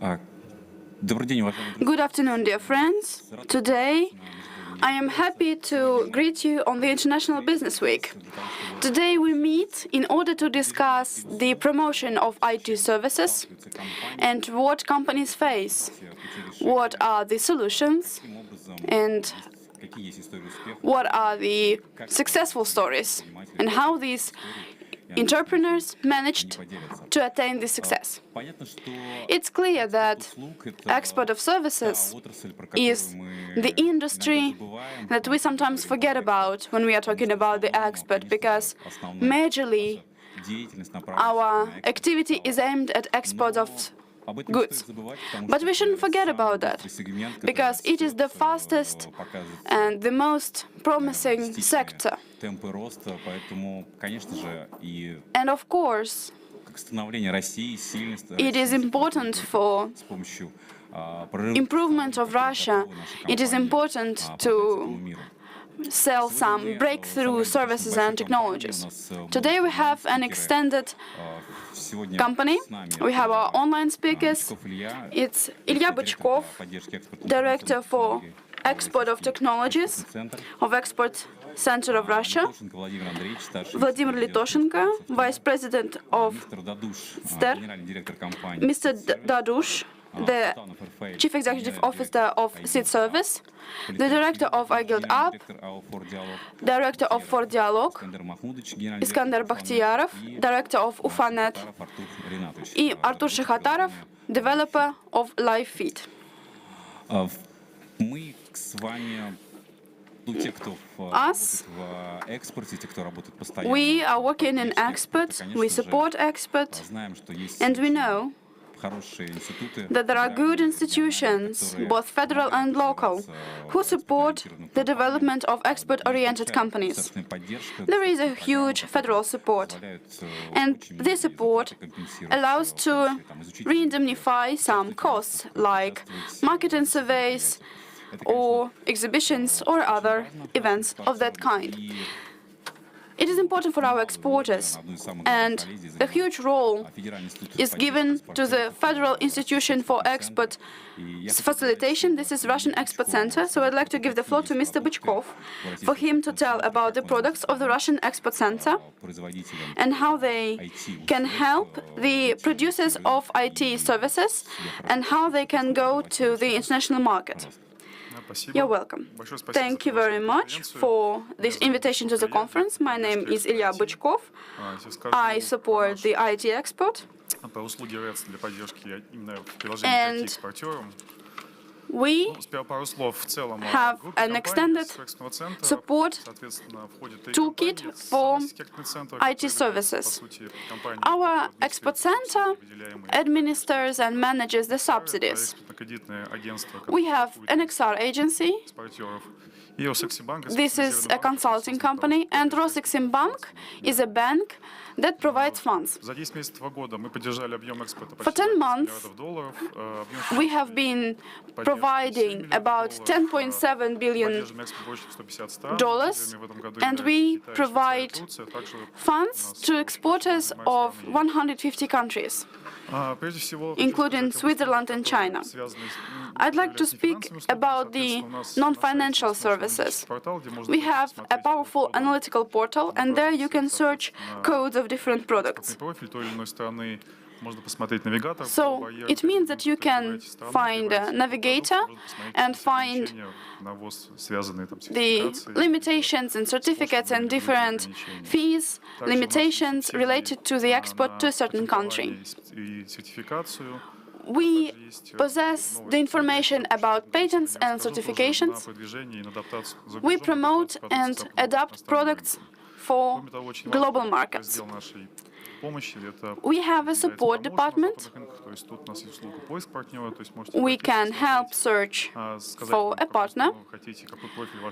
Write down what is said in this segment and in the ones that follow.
Good afternoon, dear friends. Today, I am happy to greet you on the International Business Week. Today we meet in order to discuss the promotion of IT services and what companies face, what are the solutions, and what are the successful stories, and how these entrepreneurs managed to attain this success. It's clear that export of services is the industry that we sometimes forget about when we are talking about the export, because majorly our activity is aimed at export of goods. But we shouldn't forget about that, because it is the fastest and the most promising sector. And of course, it is important for improvement of Russia. It is important to sell some breakthrough services and technologies. Today we have an extended company. We have our online speakers. It's Ilya Bычkov, Director for Export of Technologies of Export Center of Russia, Vladimir Litoshenko, Vice President of STER, Mr. Dadush, the Chief Executive Officer of SID Service, the Director of iGuild App, Director of For Dialog, Iskander Bakhtiarov, Director of Ufanet, and Artur Shekhatarov, Developer of LiveFeed. Us, we are working in export, we support export, and we know that there are good institutions, both federal and local, who support the development of export-oriented companies. There is a huge federal support, and this support allows to re-indemnify some costs, like marketing surveys, or exhibitions or other events of that kind. It is important for our exporters, and a huge role is given to the Federal Institution for Export Facilitation. This is Russian Export Center, so I'd like to give the floor to Mr. Bычkov for him to tell about the products of the Russian Export Center and how they can help the producers of IT services and how they can go to the international market. You're welcome. Thank you very much for this invitation to the conference. My name is Ilya Bычkov. I support the IT export. And we have an extended support toolkit for IT services. Our export center administers and manages the subsidies. We have an XR agency. This is a consulting company, and Roseximbank is a bank that provides funds. For 10 months, we have been providing about $10.7 billion, and we provide funds to exporters of 150 countries, including Switzerland and China. I'd like to speak about the non-financial services. We have a powerful analytical portal, and there you can search codes of different products. So it means that you can find a navigator and find the limitations and certificates and different fees, limitations related to the export to a certain country. We possess the information about patents and certifications. We promote and adapt products for global markets. We have a support department. We can help search for a partner.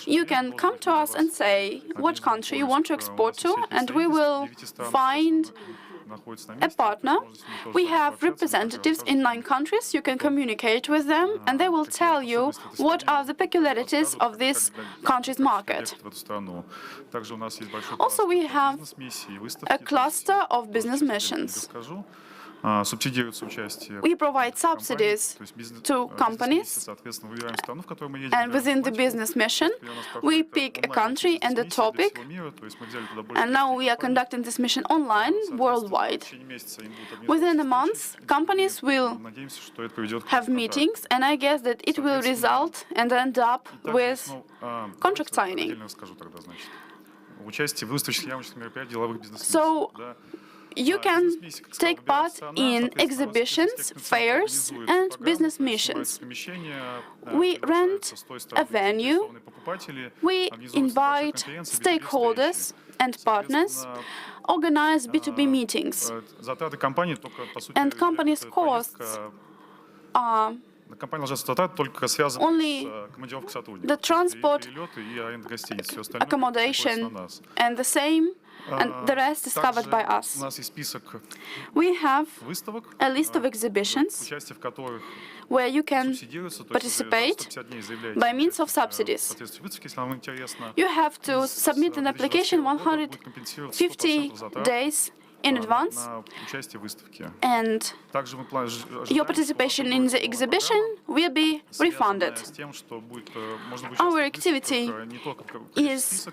You can come to us and say what country you want to export to, and we will find a partner. We have representatives in 9 countries. You can communicate with them, and they will tell you what are the peculiarities of this country's market. Also, we have a cluster of business missions. We provide subsidies to companies, and within the business mission, we pick a country and a topic, and now we are conducting this mission online, worldwide. Within a month, companies will have meetings, and I guess that it will result and end up with contract signing. So you can take part in exhibitions, fairs, and business missions. We rent a venue, we invite stakeholders and partners, organize B2B meetings, and companies' costs are only the transport, accommodation, and the same, and the rest is covered by us. We have a list of exhibitions where you can participate by means of subsidies. You have to submit an application 150 days in advance, and your participation in the exhibition will be refunded. Our activity is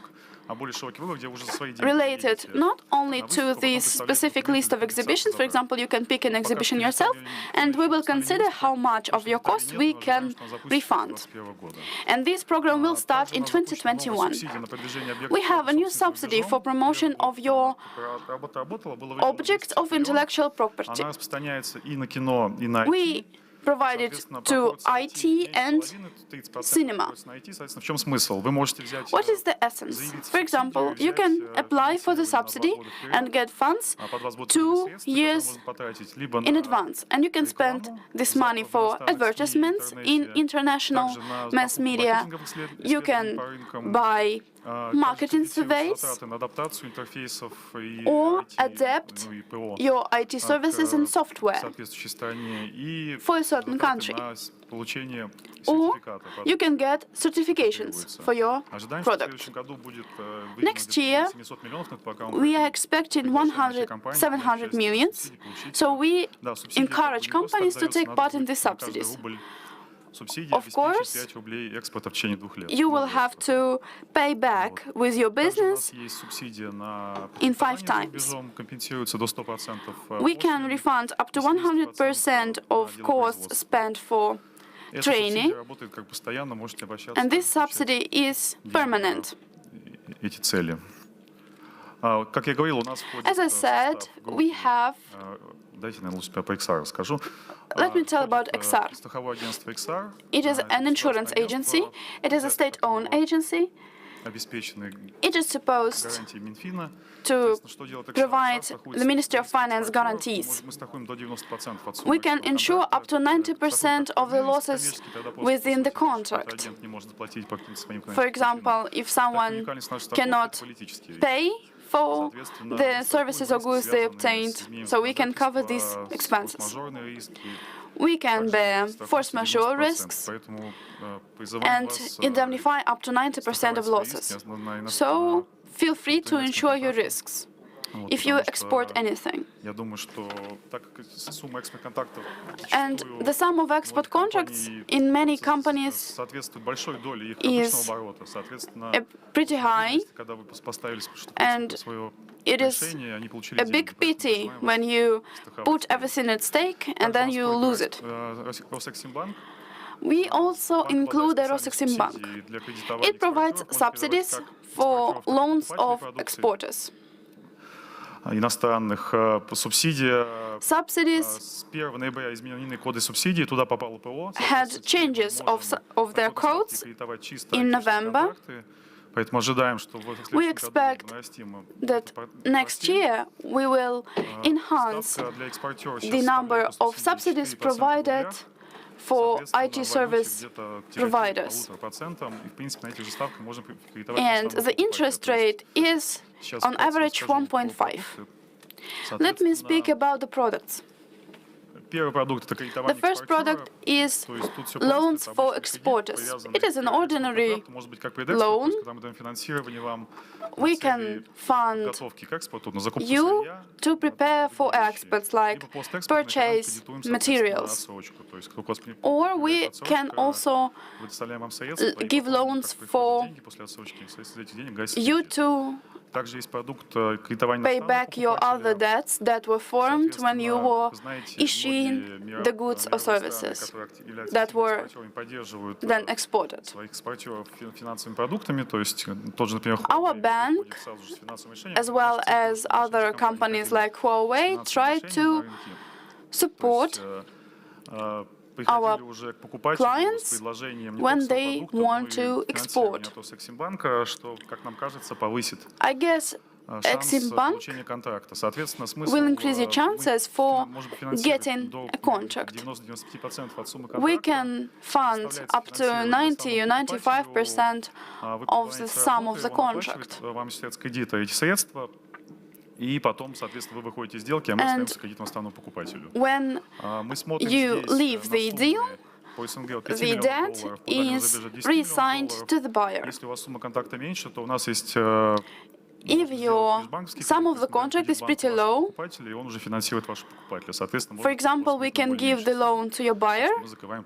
related not only to this specific list of exhibitions. For example, you can pick an exhibition yourself, and we will consider how much of your cost we can refund. And this program will start in 2021. We have a new subsidy for promotion of your objects of intellectual property. We provide it to IT and cinema. What is the essence? For example, you can apply for the subsidy and get funds 2 years in advance, and you can spend this money for advertisements in international mass media. You can buy marketing surveys or adapt your IT services and software for a certain country. Or you can get certifications for your product. Next year, we are expecting 700 million, so we encourage companies to take part in these subsidies. Of course, you will have to pay back with your business in 5 times. We can refund up to 100% of costs spent for training, and this subsidy is permanent. As I said, we have... Let me tell about XR. It is an insurance agency. It is a state-owned agency. It is supposed to provide the Ministry of Finance guarantees. We can insure up to 90% of the losses within the contract. For example, if someone cannot pay for the services or goods they obtained, so we can cover these expenses. We can bear force majeure risks and indemnify up to 90% of losses. So feel free to insure your risks if you export anything. And the sum of export contracts in many companies is pretty high, and it is a big pity when you put everything at stake and then you lose it. We also include the Rosseximbank. It provides subsidies for loans of exporters. Subsidies had changes of their codes in November. We expect that next year we will enhance the number of subsidies provided for IT service providers. And the interest rate is on average 1.5. Let me speak about the products. The first product is loans for exporters. It is an ordinary loan. We can fund you to prepare for exports, like purchase materials. Or we can also give loans for you to pay back your other debts that were formed when you were issuing the goods or services that were then exported. Our bank, as well as other companies like Huawei, try to support our clients when they want to export. I guess Exim Bank will increase your chances for getting a contract. We can fund up to 90 or 95% of the sum of the contract. And when you leave the deal, the debt is reassigned to the buyer. If your sum of the contract is pretty low, for example, we can give the loan to your buyer,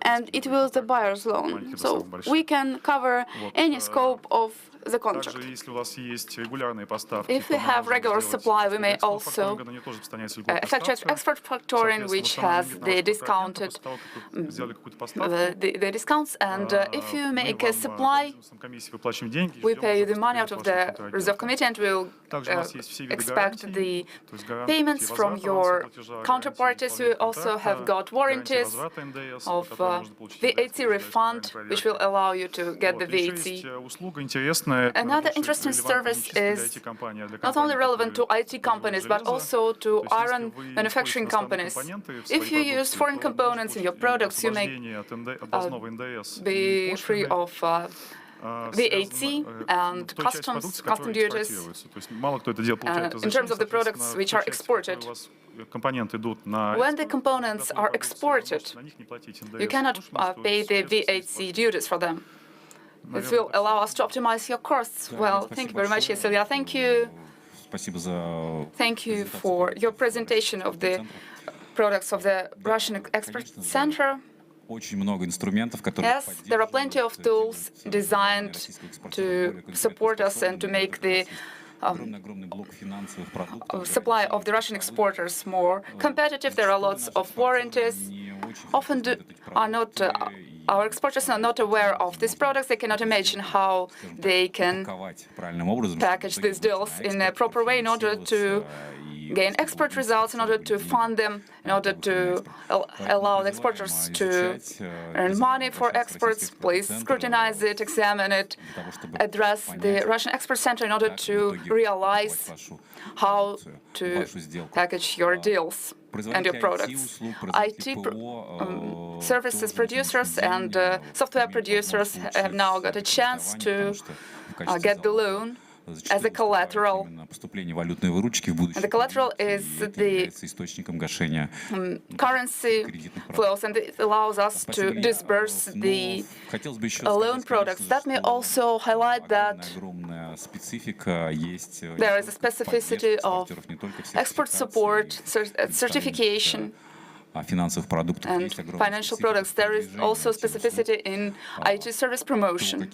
and it will be the buyer's loan. So we can cover any scope of the contract. If we have regular supply, we may also effectuate export factoring, which has the discounted the discounts. And if you make a supply, we pay you the money out of the reserve committee, and we'll expect the payments from your counterparties. We also have got warranties of VAT refund, which will allow you to get the VAT. Another interesting service is not only relevant to IT companies, but also to iron manufacturing companies. If you use foreign components in your products, you may be free of VAT and custom duties in terms of the products which are exported. When the components are exported, you cannot pay the VAT duties for them. This will allow us to optimize your costs. Well, thank you very much, Cecilia. Thank you. Thank you for your presentation of the products of the Russian Export Center. Yes, there are plenty of tools designed to support us and to make the supply of the Russian exporters more competitive. There are lots of warranties. Often our exporters are not aware of these products. They cannot imagine how they can package these deals in a proper way in order to gain export results, in order to fund them, in order to allow the exporters to earn money for exports. Please scrutinize it, examine it, address the Russian Export Center in order to realize how to package your deals and your products. IT services producers and software producers have now got a chance to get the loan as a collateral. And the collateral is the currency flows, and it allows us to disburse the loan products. That may also highlight that there is a specificity of export support, certification, and financial products. There is also specificity in IT service promotion.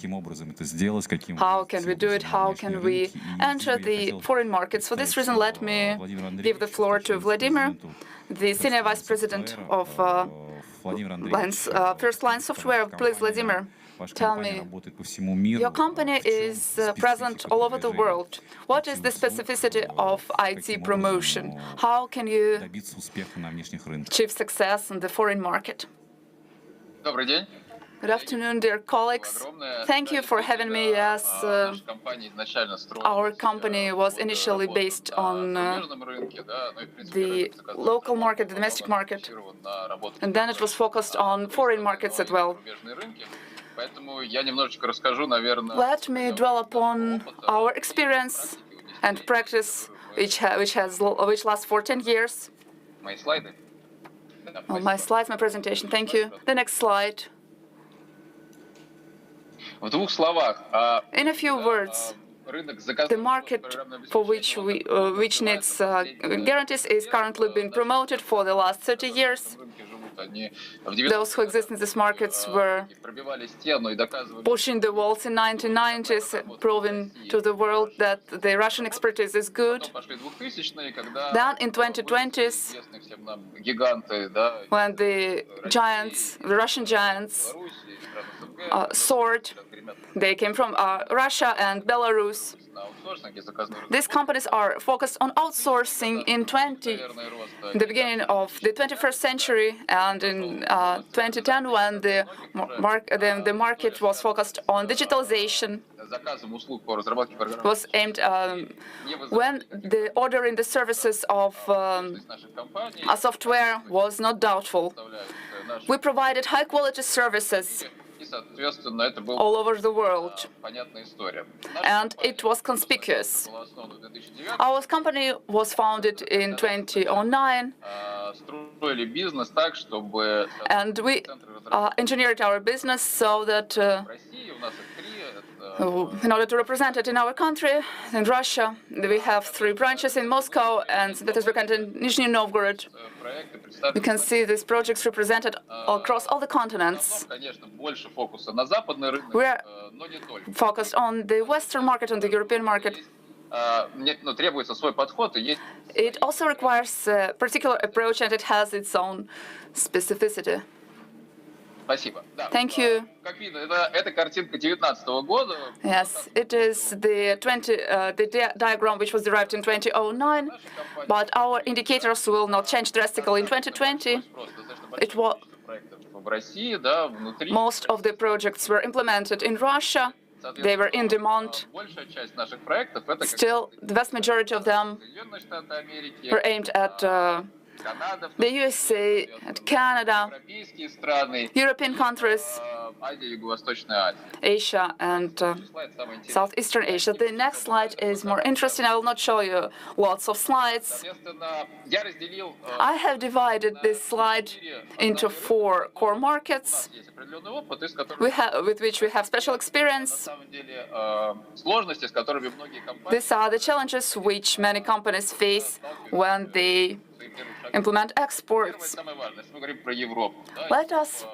How can we do it? How can we enter the foreign markets? For this reason, let me give the floor to Vladimir, the Senior Vice President of First Line Software. Please, Vladimir, tell me, your company is present all over the world. What is the specificity of IT promotion? How can you achieve success in the foreign market? Good afternoon, dear colleagues. Thank you for having me. Yes, our company was initially based on the local market, the domestic market, and then it was focused on foreign markets as well. Let me dwell upon our experience and practice, which lasts for 10 years. Well, my slides, my presentation. Thank you. The next slide. In a few words, the market for which needs guarantees is currently being promoted for the last 30 years. Those who exist in these markets were pushing the walls in 1990s, proving to the world that the Russian expertise is good. Then in 2020s, when the Russian giants soared, they came from Russia and Belarus. These companies are focused on outsourcing in the beginning of the 21st century, and in 2010, when the market was focused on digitalization, was aimed when the ordering the services of a software was not doubtful. We provided high-quality services all over the world, and it was conspicuous. Our company was founded in 2009, and we engineered our business so that in order to represent it in our country, in Russia, we have 3 branches in Moscow and St. Petersburg and in Nizhny Novgorod. You can see these projects represented across all the continents. We are focused on the Western market and the European market. It also requires a particular approach, and it has its own specificity. Thank you. Yes, it is the diagram which was derived in 2009, but our indicators will not change drastically in 2020. Most of the projects were implemented in Russia. They were in demand. Still, the vast majority of them were aimed at the USA, at Canada, European countries, Asia, and Southeastern Asia. The next slide is more interesting. I will not show you lots of slides. I have divided this slide into 4 core markets with which we have special experience. These are the challenges which many companies face when they implement exports. Let us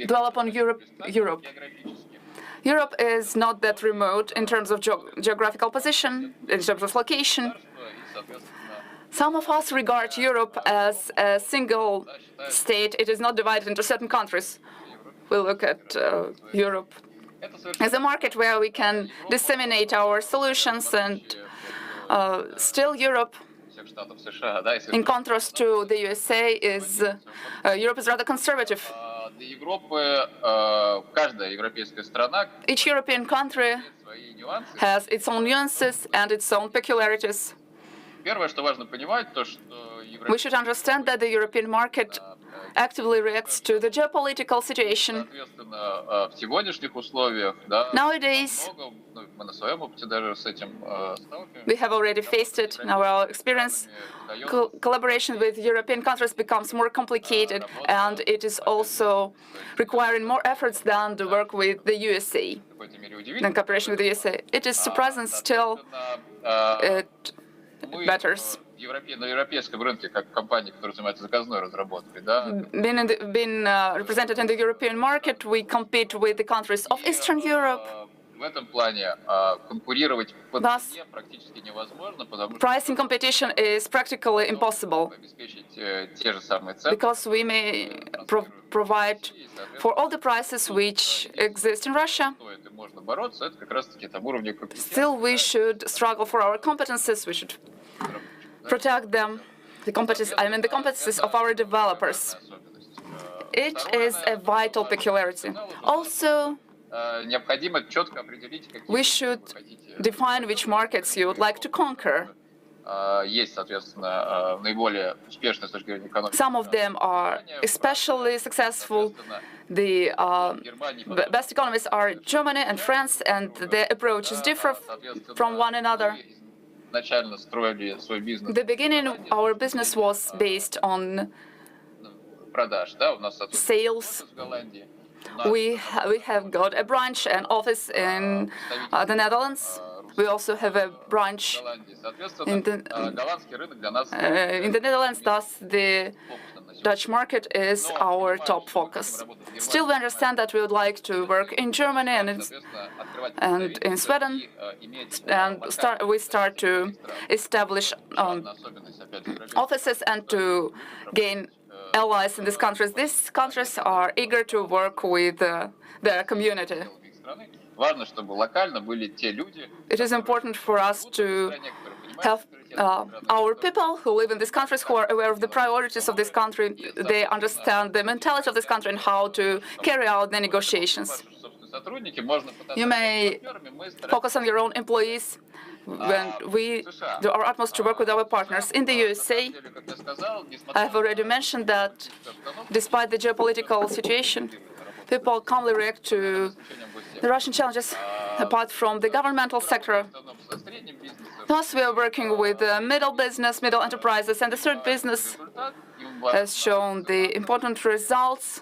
dwell upon Europe. Europe is not that remote in terms of geographical position, in terms of location. Some of us regard Europe as a single state. It is not divided into certain countries. We look at Europe as a market where we can disseminate our solutions, and still Europe, in contrast to the USA, Europe is rather conservative. Each European country has its own nuances and its own peculiarities. We should understand that the European market actively reacts to the geopolitical situation. Nowadays, we have already faced it in our experience. Collaboration with European countries becomes more complicated, and it is also requiring more efforts than the work with the USA, than cooperation with the USA. It is surprising still. It matters. Being represented in the European market, we compete with the countries of Eastern Europe. Thus, pricing competition is practically impossible, because we may provide for all the prices which exist in Russia. Still, we should struggle for our competences. We should protect them, the competences of our developers. It is a vital peculiarity. Also, we should define which markets you would like to conquer. Some of them are especially successful. The best economies are Germany and France, and their approaches differ from one another. In the beginning, our business was based on sales. We have got a branch and office in the Netherlands. We also have a branch in the Netherlands. Thus, the Dutch market is our top focus. Still, we understand that we would like to work in Germany and in Sweden, and we start to establish offices and to gain allies in these countries. These countries are eager to work with their community. It is important for us to have our people who live in these countries who are aware of the priorities of this country. They understand the mentality of this country and how to carry out the negotiations. You may focus on your own employees when we do our utmost to work with our partners. In the USA, I have already mentioned that despite the geopolitical situation, people calmly react to the Russian challenges apart from the governmental sector. Thus, we are working with middle business, middle enterprises, and the third business has shown the important results.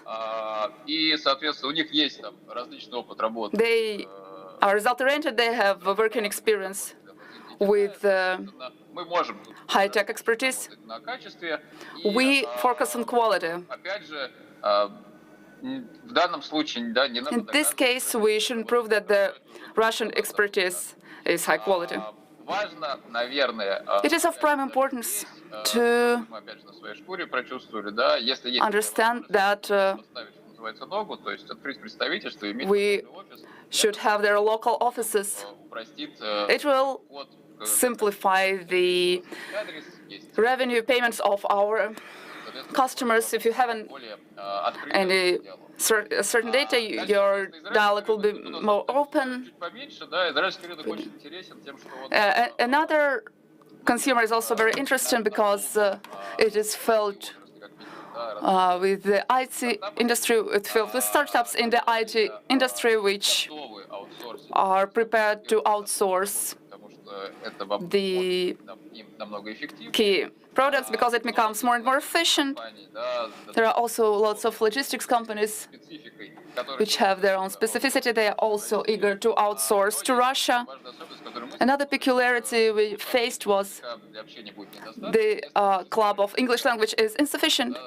They are result-oriented, they have a working experience with high-tech expertise. We focus on quality. In this case, we should prove that the Russian expertise is high quality. It is of prime importance to understand that we should have their local offices. It will simplify the revenue payments of our customers. If you haven't any certain data, your dialogue will be more open. Another consumer is also very interesting because it is filled with the IT industry, it's filled with startups in the IT industry which are prepared to outsource the key products because it becomes more and more efficient. There are also lots of logistics companies which have their own specificity. They are also eager to outsource to Russia. Another peculiarity we faced was the club of English language is insufficient.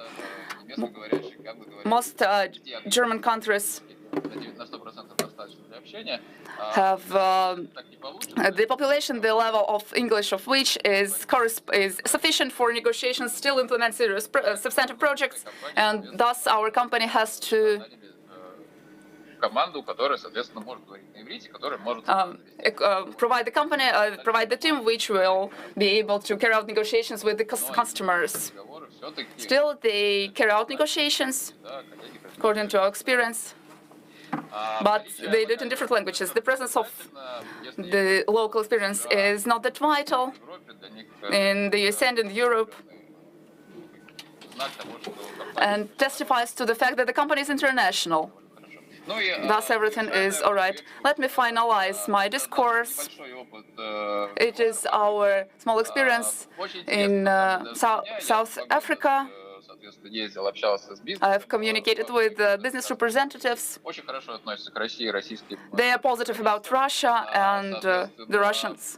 Most German countries have the population, the level of English of which is sufficient for negotiations, still implement serious substantive projects, and thus our company has to provide the team which will be able to carry out negotiations with the customers. Still, they carry out negotiations according to our experience, but they do it in different languages. The presence of the local experience is not that vital in the US and in Europe, and testifies to the fact that the company is international. Thus, everything is all right. Let me finalize my discourse. It is our small experience in South Africa. I have communicated with business representatives. They are positive about Russia and the Russians.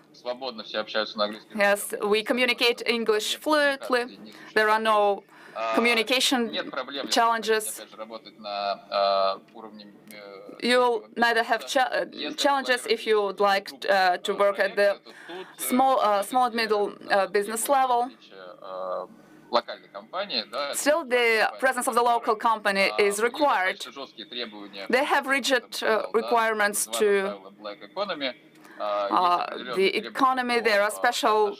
Yes, we communicate English fluently. There are no communication challenges. You'll neither have challenges if you would like to work at the small and middle business level. Still, the presence of the local company is required. They have rigid requirements to the economy. There are special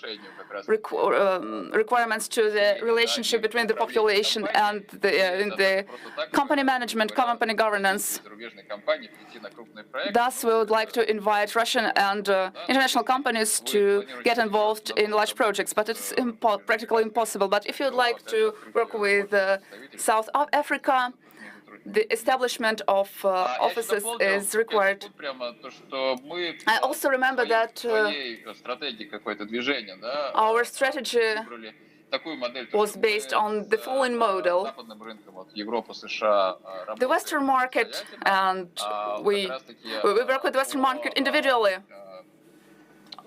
requirements to the relationship between the population and the company management, company governance. Thus, we would like to invite Russian and international companies to get involved in large projects, but it's practically impossible. But if you'd like to work with South Africa, the establishment of offices is required. I also remember that our strategy was based on the following model. The Western market, and we work with the Western market individually,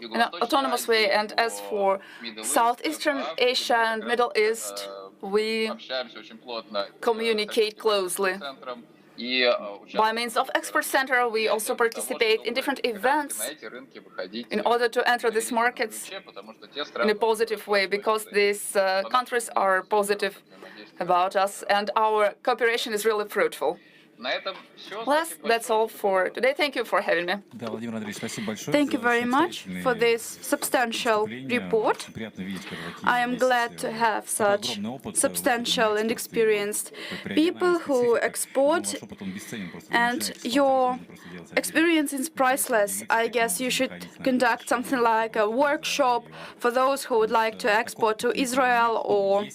in an autonomous way, and as for Southeastern Asia and Middle East, we communicate closely. By means of Export Center, we also participate in different events in order to enter these markets in a positive way, because these countries are positive about us, and our cooperation is really fruitful. That's all for today. Thank you for having me. Thank you very much for this substantial report. I am glad to have such substantial and experienced people who export, and your experience is priceless. I guess you should conduct something like a workshop for those who would like to export to Israel or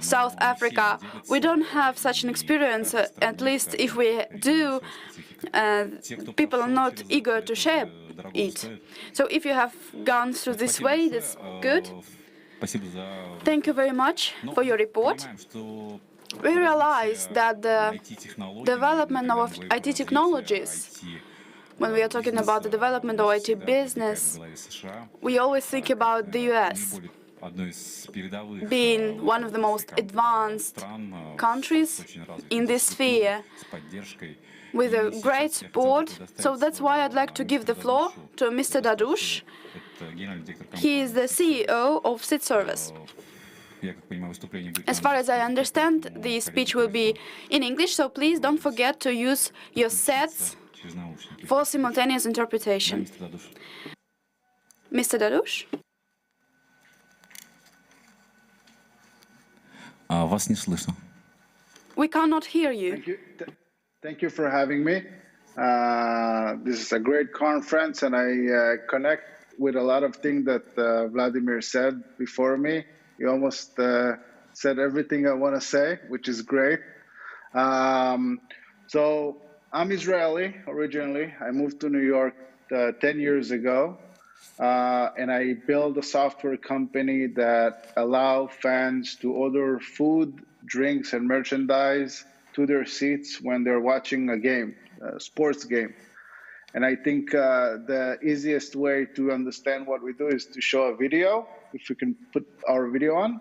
South Africa. We don't have such an experience, at least if we do, people are not eager to share it. So if you have gone through this way, that's good. Thank you very much for your report. We realize that the development of IT technologies, when we are talking about the development of IT business, we always think about the US being one of the most advanced countries in this sphere with a great support. So that's why I'd like to give the floor to Mr. Dadush. He is the CEO of SIT Service. As far as I understand, the speech will be in English, so please don't forget to use your sets for simultaneous interpretation. Mr. Dadush? Вас не слышно. We cannot hear you. Thank you for having me. This is a great conference, and I connect with a lot of things that Vladimir said before me. He almost said everything I want to say, which is great. So I'm Israeli originally. I moved to New York 10 years ago. And I built a software company that allow fans to order food, drinks, and merchandise to their seats when they're watching a game, a sports game. And I think the easiest way to understand what we do is to show a video. If we can put our video on.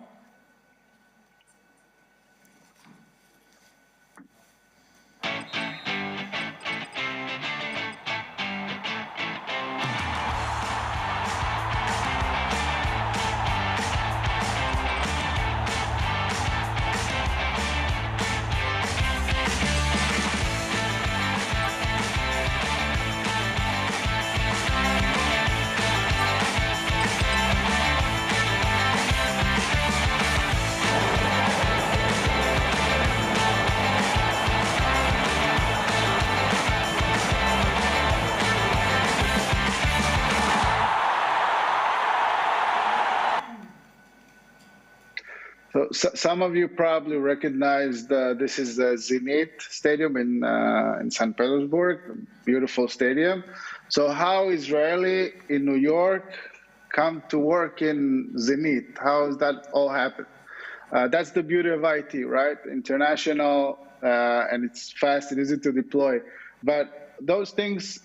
So some of you probably recognize this is the Zenit Stadium in St. Petersburg, beautiful stadium. So how Israeli in New York come to work in Zenit? How does that all happen? That's the beauty of IT, right? International, and it's fast and easy to deploy. But those things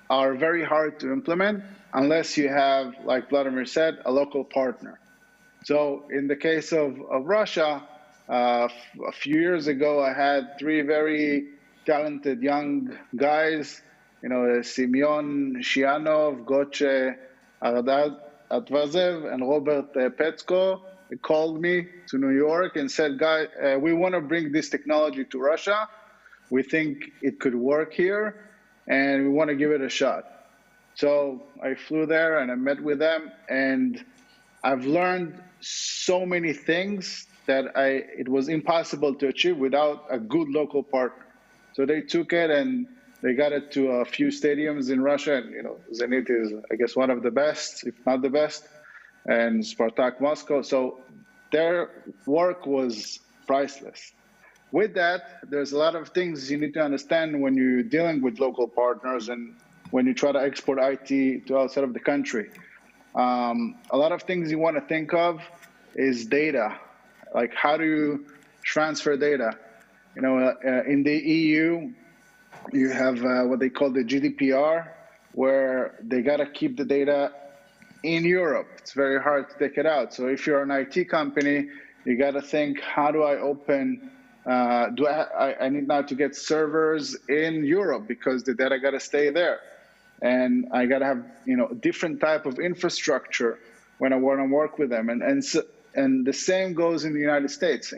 are very hard to implement unless you have, like Vladimir said, a local partner. So in the case of Russia, a few years ago, I had three very talented young guys, Simeon Shianov, Goche Atvazev, and Robert Petsko. They called me to New York and said, guys, we want to bring this technology to Russia. We think it could work here, and we want to give it a shot. So I flew there and I met with them, and I've learned so many things that it was impossible to achieve without a good local partner. So they took it and they got it to a few stadiums in Russia. And, Zenit is, I guess, one of the best, if not the best, and Spartak Moscow. So their work was priceless. With that, there's a lot of things you need to understand when you're dealing with local partners and when you try to export IT to outside of the country. A lot of things you want to think of is data. Like, how do you transfer data? You know, in the EU, you have what they call the GDPR, where they gotta keep the data in Europe. It's very hard to take it out. So if you're an IT company, you gotta think, how do I open, I need now to get servers in Europe because the data gotta stay there. And I gotta have, you know, different type of infrastructure when I wanna work with them. And the same goes in the United States.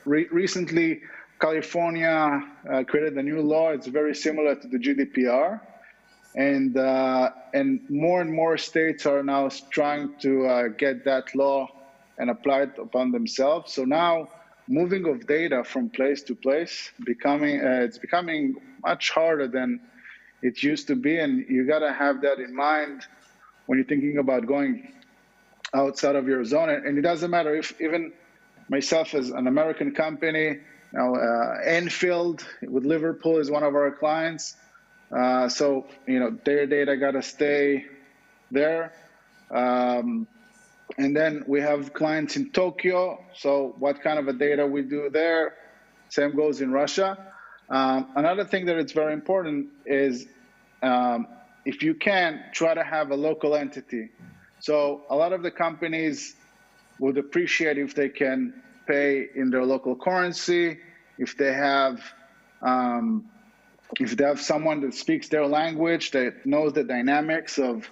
Recently, California created a new law. It's very similar to the GDPR, and more and more states are now trying to get that law and apply it upon themselves. So now, moving of data from place to place, it's becoming much harder than it used to be, and you got to have that in mind when you're thinking about going outside of your zone. And it doesn't matter if even myself as an American company, now Enfield with Liverpool is one of our clients. So, you know, their data got to stay there. And then we have clients in Tokyo. So what kind of a data we do there? Same goes in Russia. Another thing that it's very important is if you can, try to have a local entity. So a lot of the companies would appreciate if they can pay in their local currency, if they have someone that speaks their language, that knows the dynamics of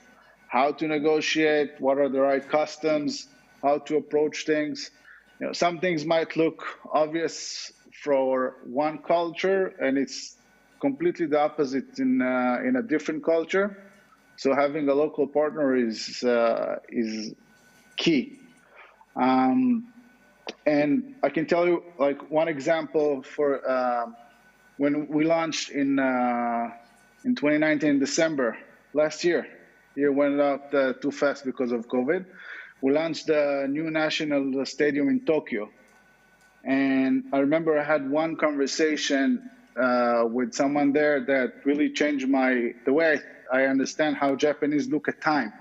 how to negotiate, what are the right customs, how to approach things. You know, some things might look obvious for one culture, and it's completely the opposite in a different culture. So having a local partner is key. And I can tell you, like, one example for when we launched in 2019, December last year. Year went out too fast because of COVID. We launched the new national stadium in Tokyo. And I remember I had one conversation with someone there that really changed the way I understand how Japanese look at time.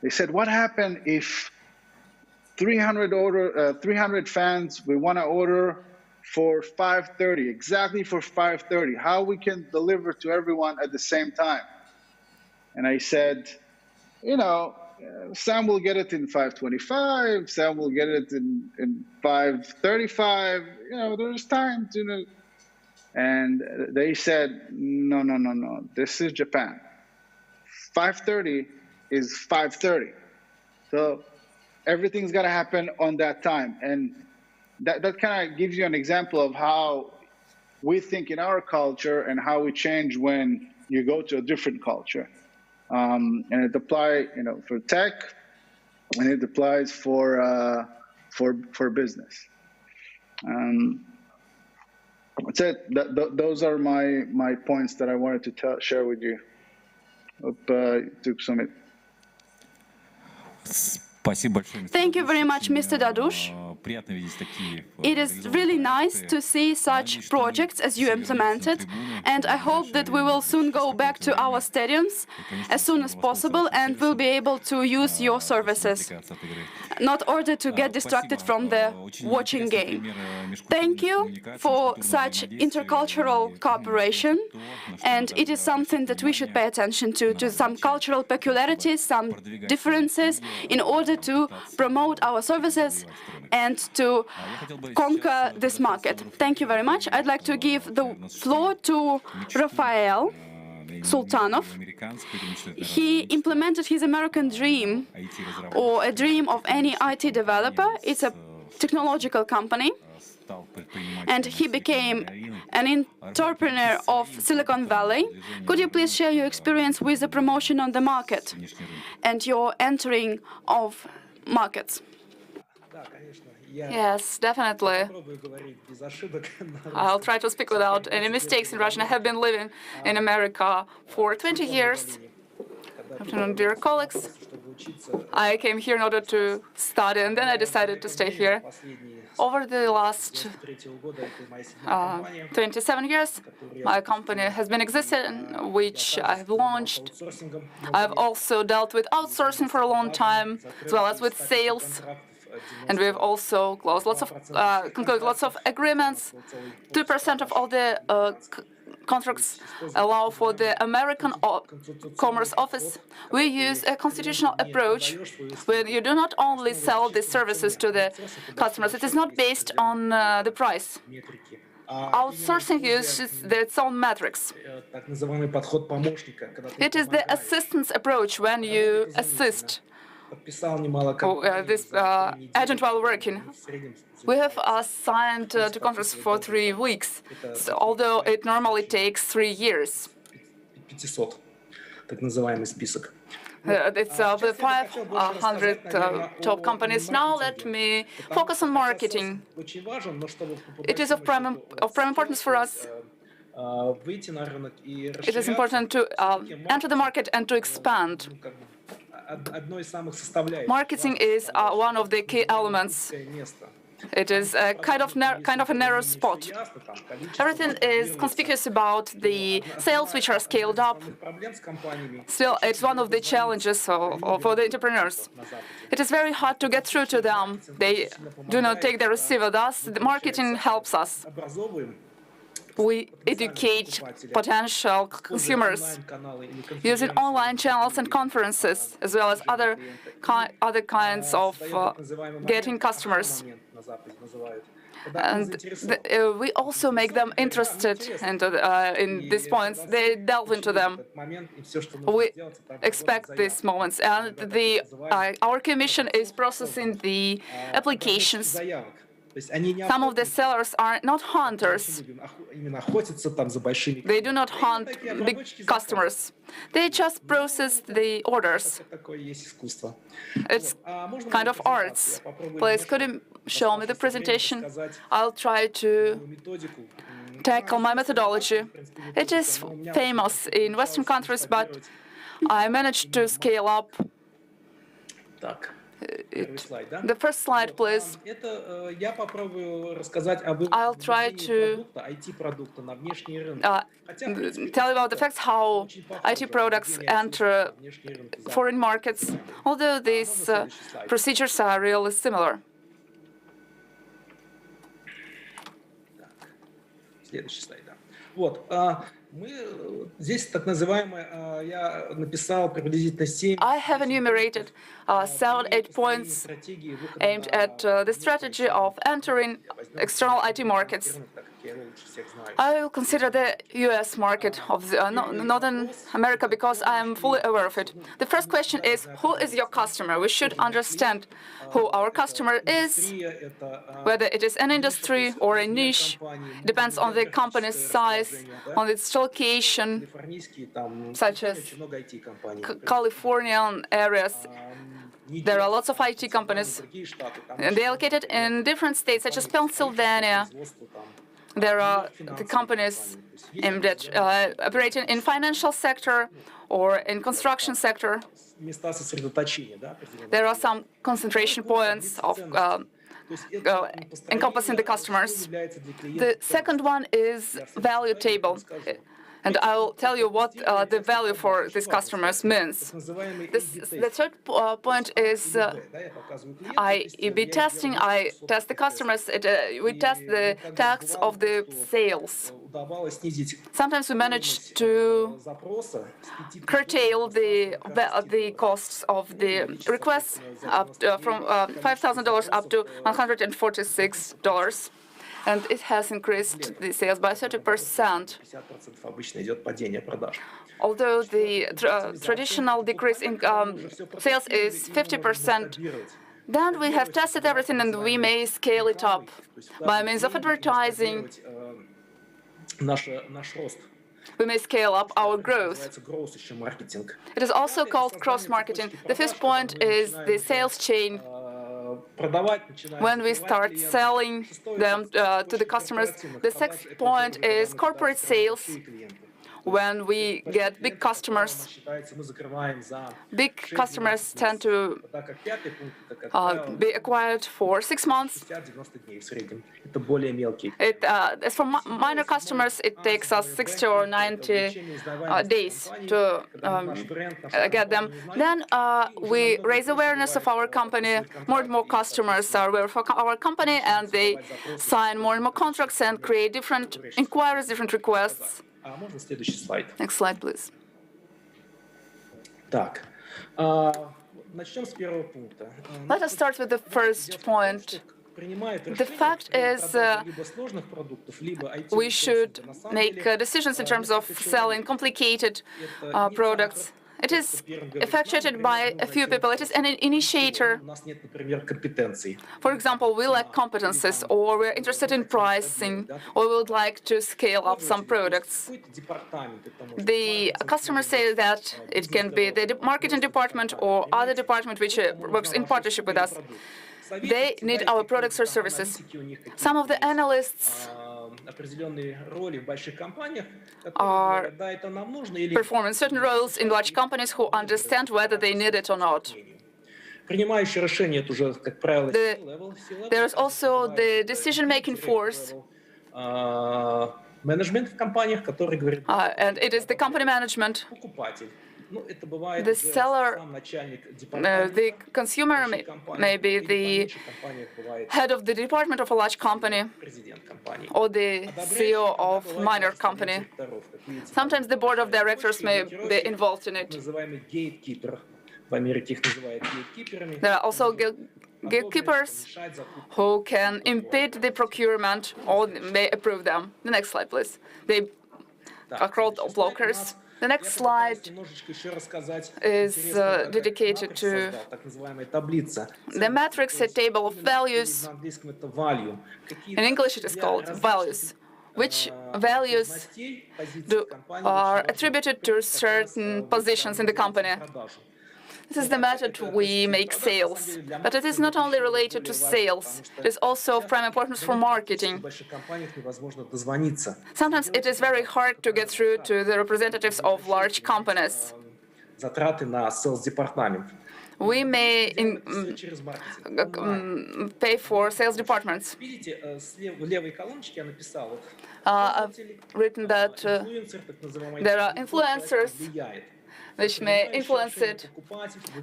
They said, what happened if 300 fans, we want to order for 5:30, exactly for 5:30, how we can deliver to everyone at the same time? And I said, you know, some will get it in 5:25, some will get it in 5:35, you know, there's time to know. And they said, no, this is Japan. 5:30 is 5:30. So everything's got to happen on that time. And that kind of gives you an example of how we think in our culture and how we change when you go to a different culture. And it applies, you know, for tech, and it applies for business. That's it. Those are my points that I wanted to share with you. Hope took some. Thank you very much, Mr. Dadush. It is really nice to see such projects as you implemented, and I hope that we will soon go back to our stadiums as soon as possible and will be able to use your services, not order to get distracted from the watching game. Thank you for such intercultural cooperation, and it is something that we should pay attention to some cultural peculiarities, some differences, in order to promote our services and to conquer this market. Thank you very much. I'd like to give the floor to Rafael Sultanov. He implemented his American dream, or a dream of any IT developer. It's a technological company, and he became an entrepreneur of Silicon Valley. Could you please share your experience with the promotion on the market and your entering of markets? Yes, definitely. I'll try to speak without any mistakes in Russian. I have been living in America for 20 years. Afternoon, dear colleagues. I came here in order to study, and then I decided to stay here. Over the last 27 years, my company has been existing, which I have launched. I've also dealt with outsourcing for a long time, as well as with sales. And we've also concluded lots of agreements. 2% of all the contracts allow for the American Commerce Office. We use a constitutional approach where you do not only sell the services to the customers. It is not based on the price. Outsourcing uses its own metrics. It is the assistance approach when you assist this agent while working. We have signed the contracts for 3 weeks, so although it normally takes 3 years. It's the 500 top companies. Now let me focus on marketing. It is of prime importance for us. It is important to enter the market and to expand. Marketing is one of the key elements. It is kind of a narrow spot. Everything is conspicuous about the sales, which are scaled up. Still, it's one of the challenges for the entrepreneurs. It is very hard to get through to them. They do not take the receiver. Thus, the marketing helps us. We educate potential consumers using online channels and conferences, as well as other kinds of getting customers. And we also make them interested in these points. They delve into them. We expect these moments. And our commission is processing the applications. Some of the sellers are not hunters. They do not hunt big customers. They just process the orders. It's kind of arts. Please, could you show me the presentation? I'll try to tackle my methodology. It is famous in Western countries, but I managed to scale up. The first slide, please. I'll try to tell you about the facts how IT products enter foreign markets, although these procedures are really similar. I have enumerated 7-8 points aimed at the strategy of entering external IT markets. I will consider the US market of Northern America because I am fully aware of it. The first question is, who is your customer? We should understand who our customer is, whether it is an industry or a niche. It depends on the company's size, on its location, such as Californian areas. There are lots of IT companies. They are located in different states, such as Pennsylvania. There are the companies aimed at operating in financial sector or in construction sector. There are some concentration points of encompassing the customers. The second one is value table. And I'll tell you what the value for these customers means. The third point is I/B testing. I test the customers. We test the tax of the sales. Sometimes we manage to curtail the costs of the requests from $5,000 up to $146. And it has increased the sales by 30%. Although the traditional decrease in sales is 50%, then we have tested everything and we may scale it up by means of advertising. We may scale up our growth. It is also called cross-marketing. The fifth point is the sales chain. When we start selling them to the customers. The sixth point is corporate sales. when we get big customers tend to be acquired for 6 months. As for minor customers, it takes us 60 or 90 days to get them. Then we raise awareness of our company. More and more customers are aware of our company, and they sign more and more contracts and create different inquiries, different requests. Next slide, please. Let us start with the first point. The fact is, we should make decisions in terms of selling complicated products. It is effectuated by a few people. It is an initiator. For example, we lack competences, or we're interested in pricing, or we would like to scale up some products. The customers say that it can be the marketing department or other department which works in partnership with us. They need our products or services. Some of the analysts are performing certain roles in large companies who understand whether they need it or not. There is also the decision-making force, and it is the company management. The seller, the consumer may be the head of the department of a large company or the CEO of a minor company. Sometimes the board of directors may be involved in it. There are also gatekeepers who can impede the procurement or may approve them. The next slide, please. They are called blockers. The next slide is dedicated to the matrix, a table of values. In English, it is called values. Which values are attributed to certain positions in the company? This is the method we make sales. But it is not only related to sales, it is also of prime importance for marketing. Sometimes it is very hard to get through to the representatives of large companies. We may pay for sales departments. I've written that there are influencers which may influence it.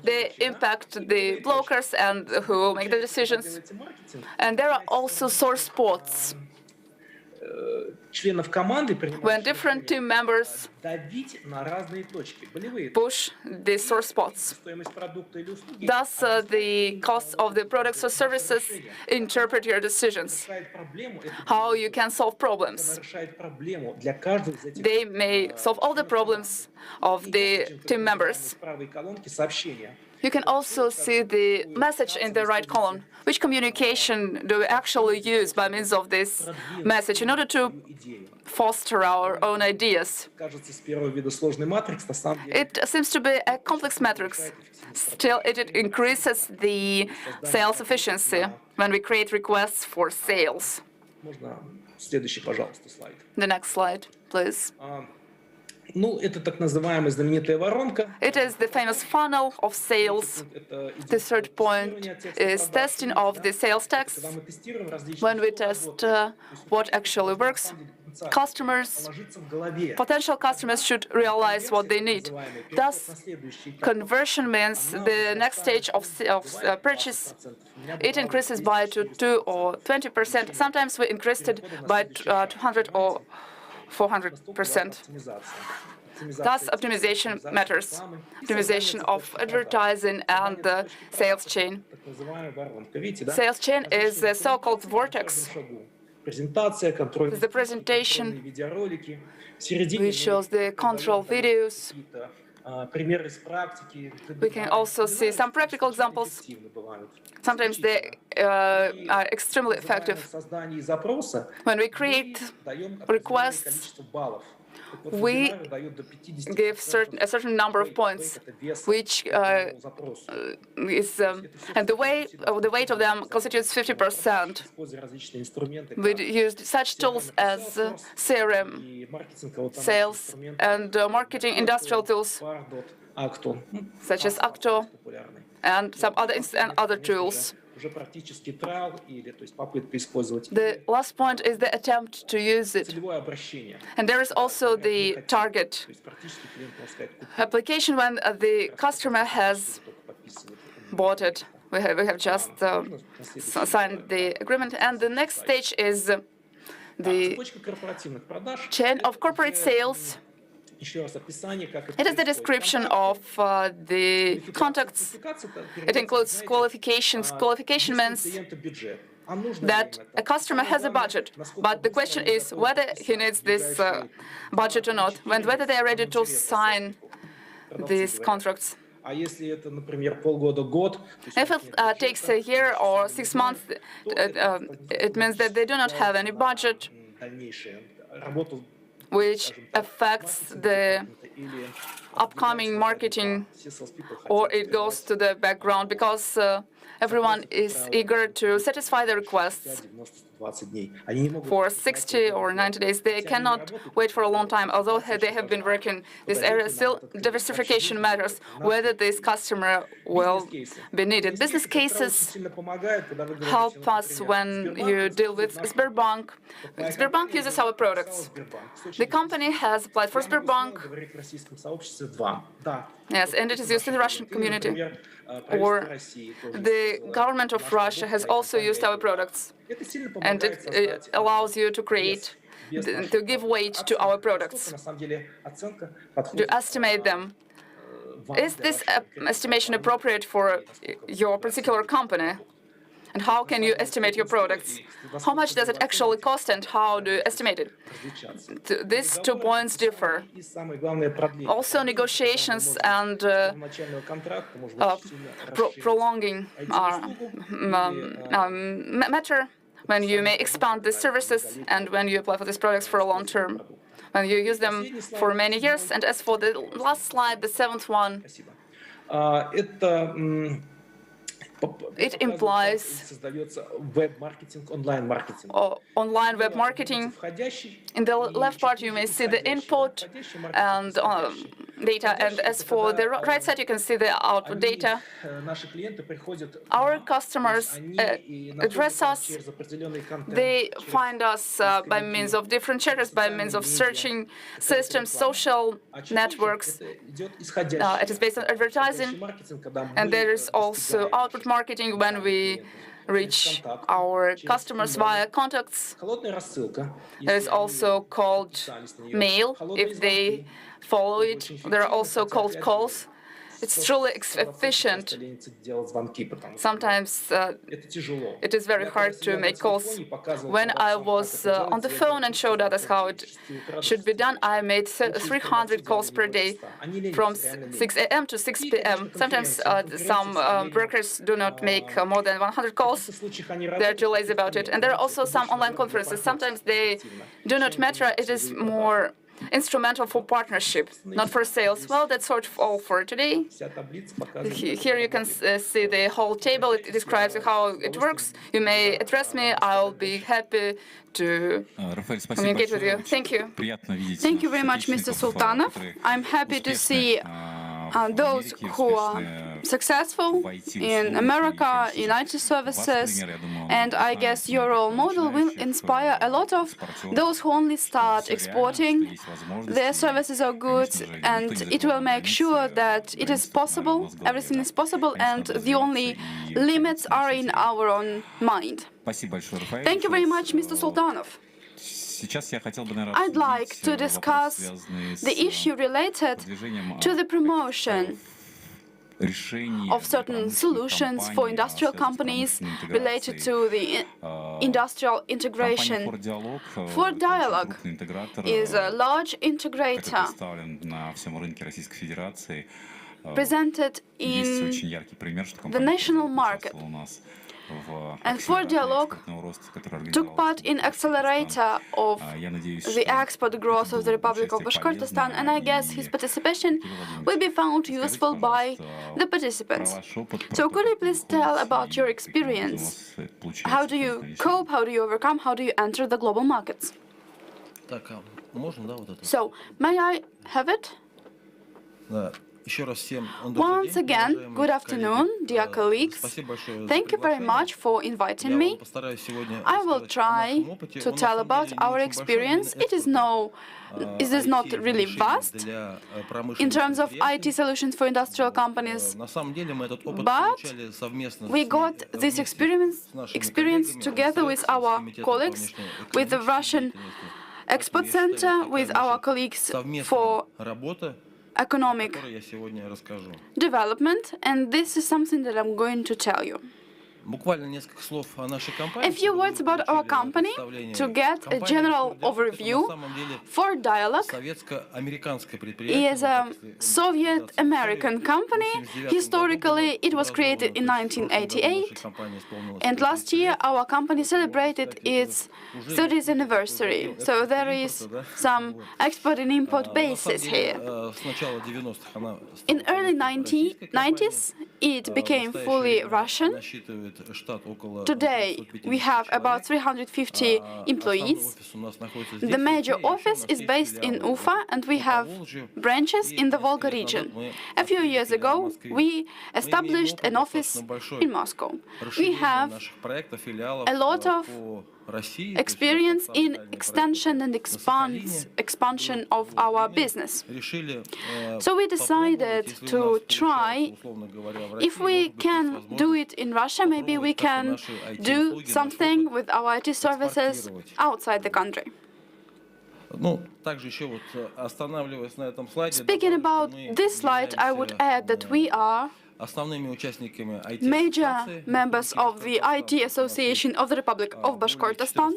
They impact the blockers and who make the decisions. And there are also sore spots when different team members push the sore spots. Thus, the costs of the products or services interpret your decisions, how you can solve problems. They may solve all the problems of the team members. You can also see the message in the right column. Which communication do we actually use by means of this message in order to foster our own ideas? It seems to be a complex matrix. Still, it increases the sales efficiency when we create requests for sales. The next slide, please. It is the famous funnel of sales. The third point is testing of the sales text. When we test what actually works, potential customers should realize what they need. Thus, conversion means the next stage of purchase. It increases by 2 or 20%. Sometimes we increased it by 200 or 400%. Thus, optimization matters. Optimization of advertising and the sales chain. Sales chain is the so-called vortex. The presentation, which shows the control videos. We can also see some practical examples. Sometimes they are extremely effective. When we create requests, we give a certain number of points, which is and the weight of them constitutes 50%. We used such tools as CRM, sales, and marketing industrial tools, such as Acto and some other tools. The last point is the attempt to use it. And there is also the target application when the customer has bought it. We have just signed the agreement. And the next stage is the chain of corporate sales. It is the description of the contacts. It includes qualifications. Qualification means that a customer has a budget, but the question is whether he needs this budget or not, and whether they are ready to sign these contracts. If it takes a year or 6 months, it means that they do not have any budget, which affects the upcoming marketing, or it goes to the background because everyone is eager to satisfy the requests for 60 or 90 days. They cannot wait for a long time, although they have been working this area. Still, diversification matters, whether this customer will be needed. Business cases help us when you deal with Sberbank. Sberbank uses our products. The company has applied for Sberbank. Yes, and it is used in the Russian community. Or the government of Russia has also used our products. And it allows you to to give weight to our products, to estimate them. Is this estimation appropriate for your particular company? And how can you estimate your products? How much does it actually cost, and how do you estimate it? These 2 points differ. Also, negotiations and prolonging matter when you may expand the services and when you apply for these products for a long term, when you use them for many years. And as for the last slide, the 7th one, it implies online web marketing. In the left part, you may see the input and data, and as for the right side, you can see the output data. Our customers address us. They find us by means of different channels, by means of searching systems, social networks. It is based on advertising, and there is also output marketing when we reach our customers via contacts. There is also cold mail if they follow it. There are also cold calls. It's truly efficient. Sometimes it is very hard to make calls. When I was on the phone and showed others how it should be done, I made 300 calls per day from 6 a.m. to 6 p.m. Sometimes some brokers do not make more than 100 calls. They're too lazy about it. And there are also some online conferences. Sometimes they do not matter. It is more instrumental for partnership, not for sales. Well, that's sort of all for today. Here you can see the whole table. It describes how it works. You may address me. I'll be happy to communicate with you. Thank you. Thank you very much, Mr. Sultanov. I'm happy to see those who are successful in America, in IT services, and I guess your role model will inspire a lot of those who only start exporting. Their services are good, and it will make sure that it is possible, everything is possible, and the only limits are in our own mind. Thank you very much, Mr. Sultanov. I'd like to discuss the issue related to the promotion of certain solutions for industrial companies related to the industrial integration. For Dialog is a large integrator presented in the national market. And for dialogue took part in accelerator of the export growth of the Republic of Bashkortostan, and I guess his participation will be found useful by the participants. So could you please tell about your experience? How do you cope, how do you overcome, how do you enter the global markets? So, may I have it? Once again, good afternoon, dear colleagues. Thank you very much for inviting me. I will try to tell about our experience. It is not really vast in terms of IT solutions for industrial companies, but we got this experience together with our colleagues, with the Russian Export Center, with our colleagues for economic development, and this is something that I'm going to tell you. A few words about our company to get a general overview. For Dialog is a Soviet-American company. Historically, it was created in 1988, and last year our company celebrated its 30th anniversary. So there is some export and import basis here. In early 90s, it became fully Russian. Today, we have about 350 employees. The major office is based in Ufa, and we have branches in the Volga region. A few years ago, we established an office in Moscow. We have a lot of experience in extension and expansion of our business. So we decided to try, if we can do it in Russia, maybe we can do something with our IT services outside the country. Speaking about this slide, I would add that we are major members of the IT Association of the Republic of Bashkortostan.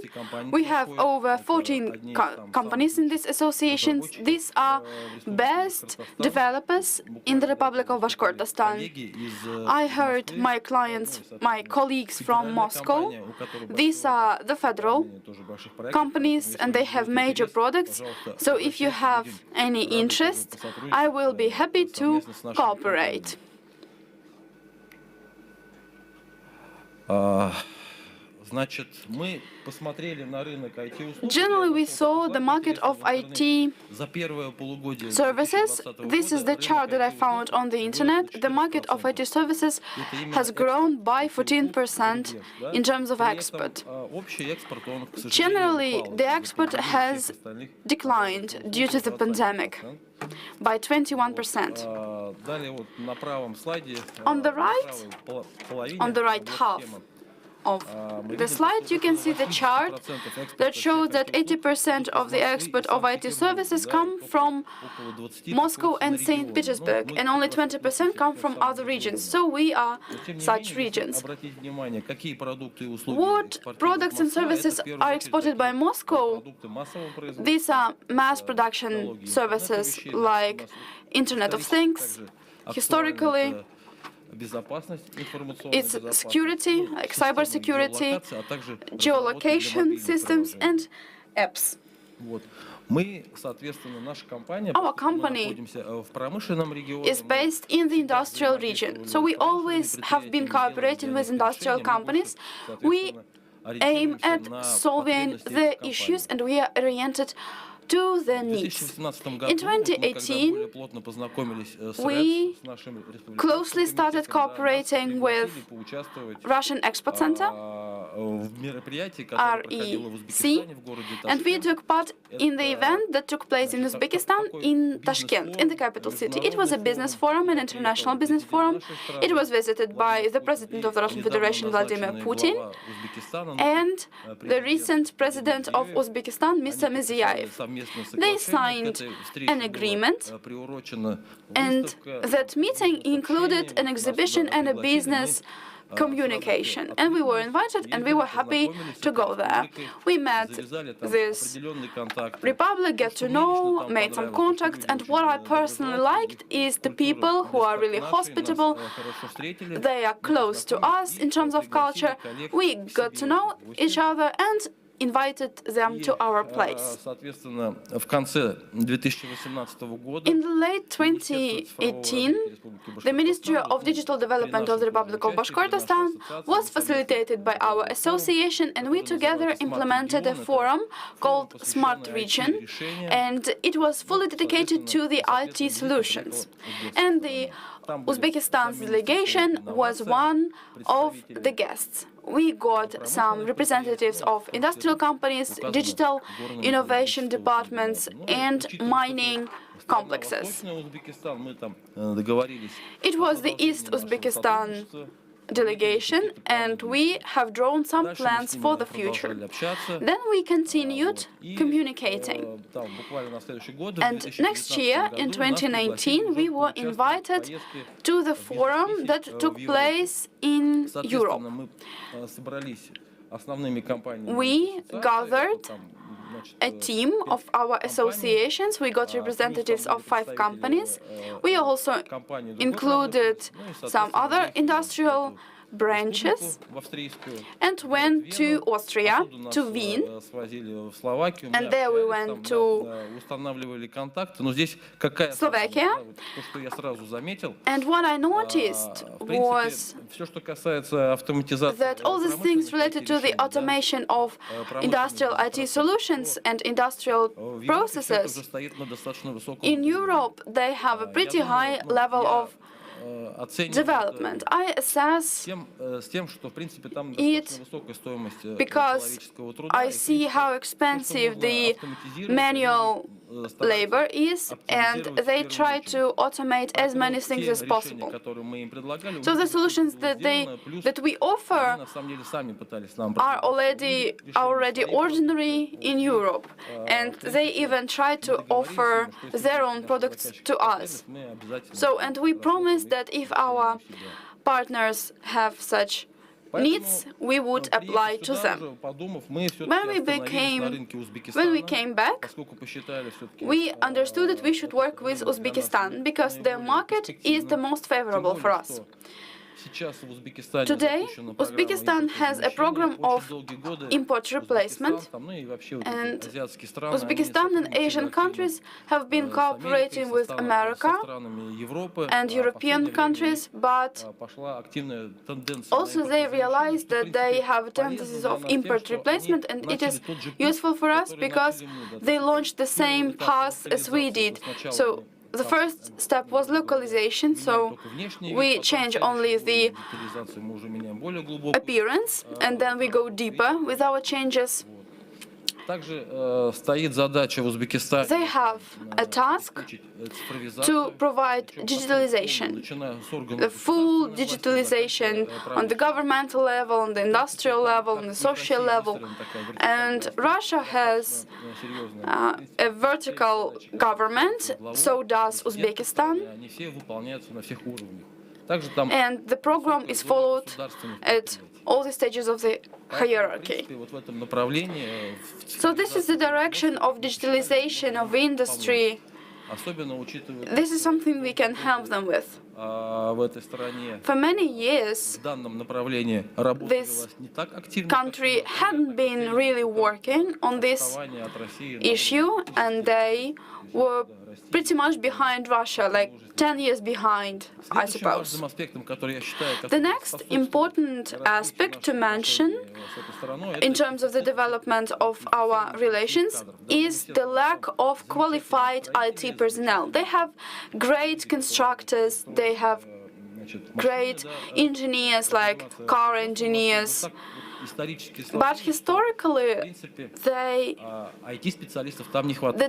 We have over 14 companies in this association. These are best developers in the Republic of Bashkortostan. I heard my clients, my colleagues from Moscow. These are the federal companies, and they have major products. So if you have any interest, I will be happy to cooperate. Generally, we saw the market of IT services. This is the chart that I found on the internet. The market of IT services has grown by 14% in terms of export. Generally, the export has declined due to the pandemic by 21%. On the right half of the slide, you can see the chart that shows that 80% of the export of IT services come from Moscow and St. Petersburg, and only 20% come from other regions. So we are such regions. What products and services are exported by Moscow? These are mass production services like Internet of Things. Historically, it's security, like cybersecurity, geolocation systems, and apps. Our company is based in the industrial region, so we always have been cooperating with industrial companies. We aim at solving the issues, and we are oriented to the needs. In 2018, we closely started cooperating with Russian Export Center, REC, and we took part in the event that took place in Uzbekistan, in Tashkent, in the capital city. It was a business forum, an international business forum. It was visited by the President of the Russian Federation, Vladimir Putin, and the recent President of Uzbekistan, Mr. Mirziyoyev. They signed an agreement, and that meeting included an exhibition and a business communication. And we were invited, and we were happy to go there. We met this republic, get to know, made some contacts, and what I personally liked is the people who are really hospitable. They are close to us in terms of culture. We got to know each other and invited them to our place. In the late 2018, the Ministry of Digital Development of the Republic of Bashkortostan was facilitated by our association, and we together implemented a forum called Smart Region, and it was fully dedicated to the IT solutions. And the Uzbekistan's delegation was one of the guests. We got some representatives of industrial companies, digital innovation departments, and mining complexes. It was the East Uzbekistan delegation, and we have drawn some plans for the future. Then we continued communicating. And next year, in 2019, we were invited to the forum that took place in Europe. We gathered a team of our associations. We got representatives of 5 companies. We also included some other industrial branches and went to Austria, to Wien, and there we went to Slovakia. And what I noticed was that all these things related to the automation of industrial IT solutions and industrial processes, in Europe they have a pretty high level of development. I assess it because I see how expensive the manual labor is, and they try to automate as many things as possible. So the solutions that we offer are already ordinary in Europe, and they even try to offer their own products to us. So, and we promise that if our partners have such needs, we would apply to them. When we came back, we understood that we should work with Uzbekistan because their market is the most favorable for us. Today, Uzbekistan has a program of import replacement, and Uzbekistan and Asian countries have been cooperating with America and European countries, but also they realize that they have tendencies of import replacement, and it is useful for us because they launched the same path as we did. So the first step was localization, so we change only the appearance, and then we go deeper with our changes. They have a task to provide digitalization, the full digitalization on the governmental level, on the industrial level, on the social level. And Russia has a vertical government, so does Uzbekistan. And the program is followed at all the stages of the hierarchy. So this is the direction of digitalization of industry. This is something we can help them with. For many years, this country hadn't been really working on this issue, and they were pretty much behind Russia, like 10 years behind, I suppose. The next important aspect to mention in terms of the development of our relations is the lack of qualified IT personnel. They have great constructors, they have great engineers like car engineers, but historically they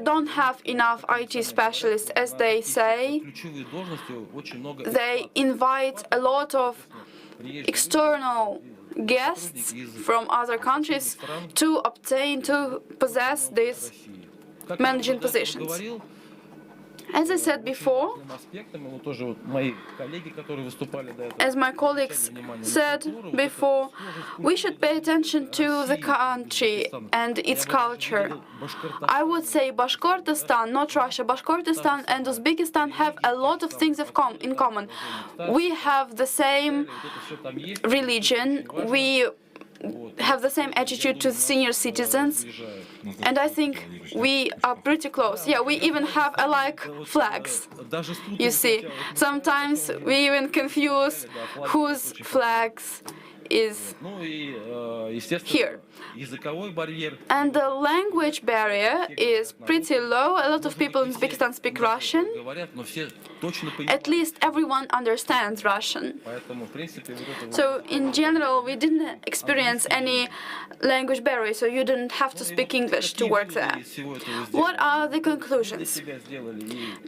don't have enough IT specialists, as they say. They invite a lot of external guests from other countries to possess these managing positions. As I said before, as my colleagues said before, we should pay attention to the country and its culture. I would say Bashkortostan, not Russia. Bashkortostan and Uzbekistan have a lot of things in common. We have the same religion, we have the same attitude to senior citizens, and I think we are pretty close. Yeah, we even have alike flags. You see, sometimes we even confuse whose flags is here. And the language barrier is pretty low. A lot of people in Uzbekistan speak Russian. At least everyone understands Russian. So in general, we didn't experience any language barrier, so you didn't have to speak English to work there. What are the conclusions?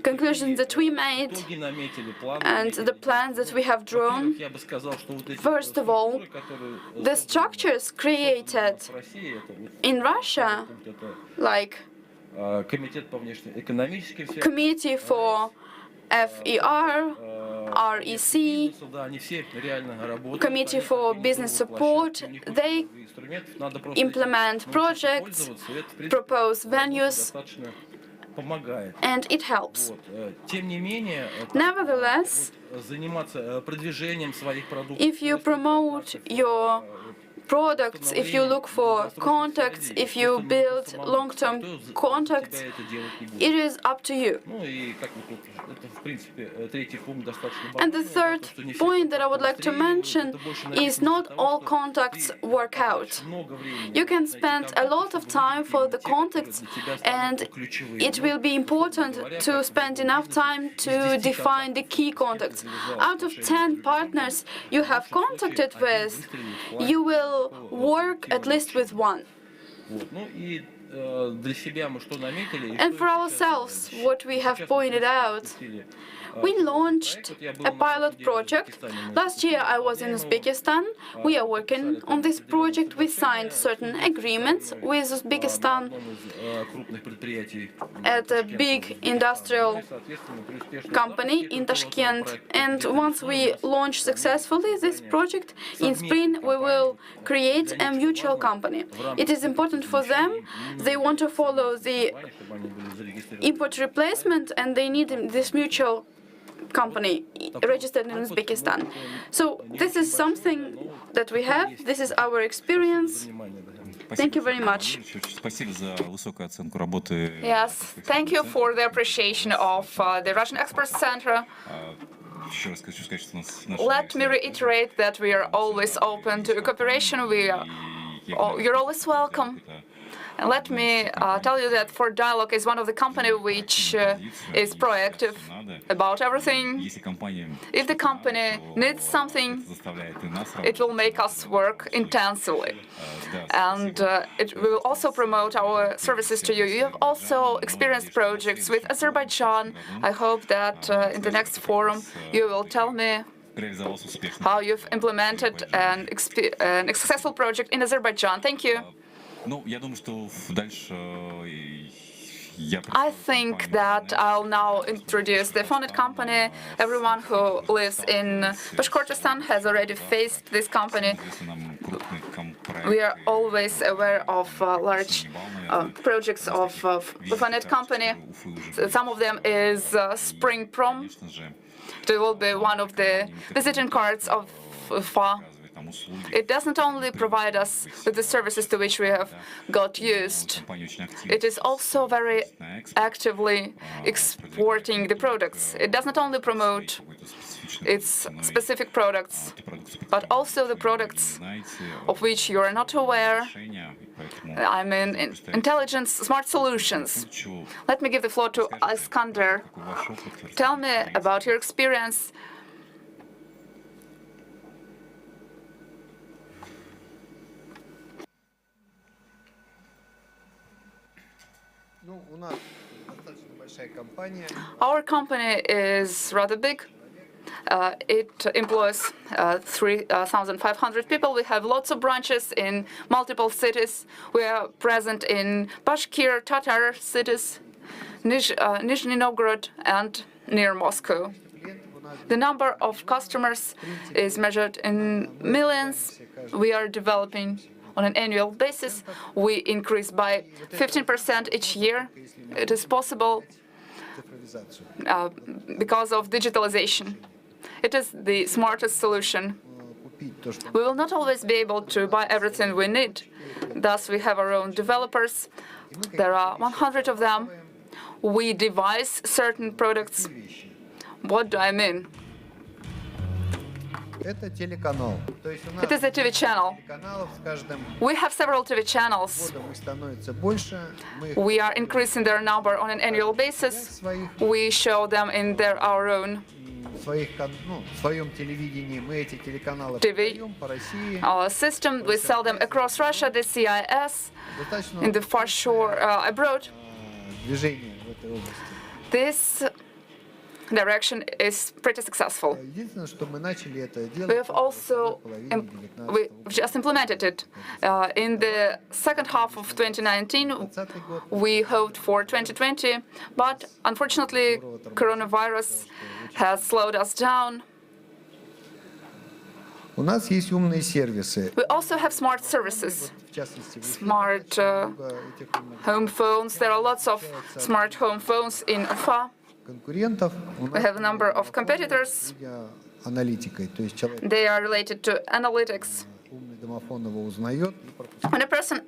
Conclusions that we made and the plans that we have drawn. First of all, the structures created in Russia, like Committee for FER, REC, Committee for Business Support, they implement projects, propose venues, and it helps. Nevertheless, if you promote your products, if you look for contacts, if you build long-term contacts, it is up to you. And the third point that I would like to mention is not all contacts work out. You can spend a lot of time for the contacts, and it will be important to spend enough time to define the key contacts. Out of 10 partners you have contacted with, you will work at least with one. And for ourselves, what we have pointed out, we launched a pilot project. Last year I was in Uzbekistan. We are working on this project. We signed certain agreements with Uzbekistan at a big industrial company in Tashkent. And once we launch successfully this project, in spring we will create a mutual company. It is important for them. They want to follow the import replacement, and they need this mutual company registered in Uzbekistan. So this is something that we have. This is our experience. Thank you very much. Yes, thank you for the appreciation of the Russian Expert Center. Let me reiterate that we are always open to cooperation. You're always welcome. And let me tell you that For Dialogue is one of the companies which is proactive about everything. If the company needs something, it will make us work intensively. And it will also promote our services to you. You have also experienced projects with Azerbaijan. I hope that in the next forum you will tell me how you've implemented a successful project in Azerbaijan. Thank you. I think that I'll now introduce the founded company. Everyone who lives in Bashkortostan has already faced this company. We are always aware of large projects of the founded company. Some of them is Spring Prom. It will be one of the visiting cards of FA. It does not only provide us with the services to which we have got used, it is also very actively exporting the products. It does not only promote its specific products, but also the products of which you are not aware. I mean, intelligence, smart solutions. Let me give the floor to Iskander. Tell me about your experience. Our company is rather big. It employs 3,500 people. We have lots of branches in multiple cities. We are present in Bashkir, Tatar cities Nizhny Novgorod and near Moscow. The number of customers is measured in millions. We are developing on an annual basis. We increase by 15% each year. It is possible because of digitalization. It is the smartest solution. We will not always be able to buy everything we need. Thus, we have our own developers. There are 100 of them. We devise certain products. What do I mean? It is a TV channel. We have several TV channels. We are increasing their number on an annual basis. We show them in our own TV system. We sell them across Russia, the CIS, in the far shore abroad. This direction is pretty successful. We just implemented it. In the second half of 2019, we hoped for 2020, but unfortunately, coronavirus has slowed us down. We also have smart services, smart home phones. There are lots of smart home phones in Ufa. We have a number of competitors. They are related to analytics. When a person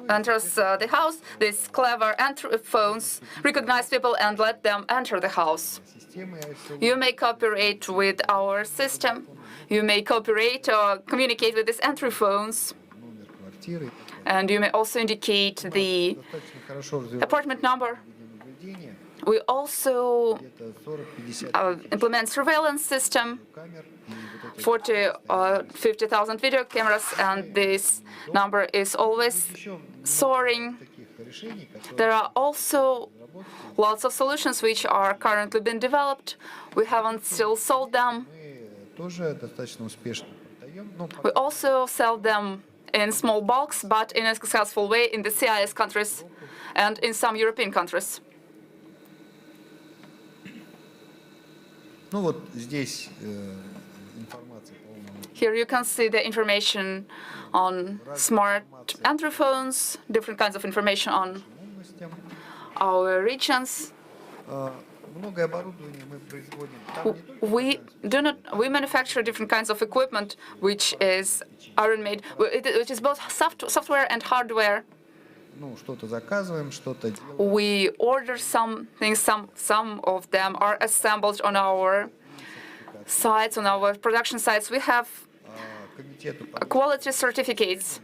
enters the house, these clever phones recognize people and let them enter the house. You may cooperate with our system. You may cooperate or communicate with these entry phones. And you may also indicate the apartment number. We also implement surveillance system, 40 or 50,000 video cameras, and this number is always soaring. There are also lots of solutions which are currently being developed. We haven't still sold them. We also sell them in small bulks, but in a successful way in the CIS countries and in some European countries. Here you can see the information on smart entry phones, different kinds of information on our regions. We manufacture different kinds of equipment, which is iron-made, which is both software and hardware. We order some things, some of them are assembled on our sites, on our production sites. We have quality certificates.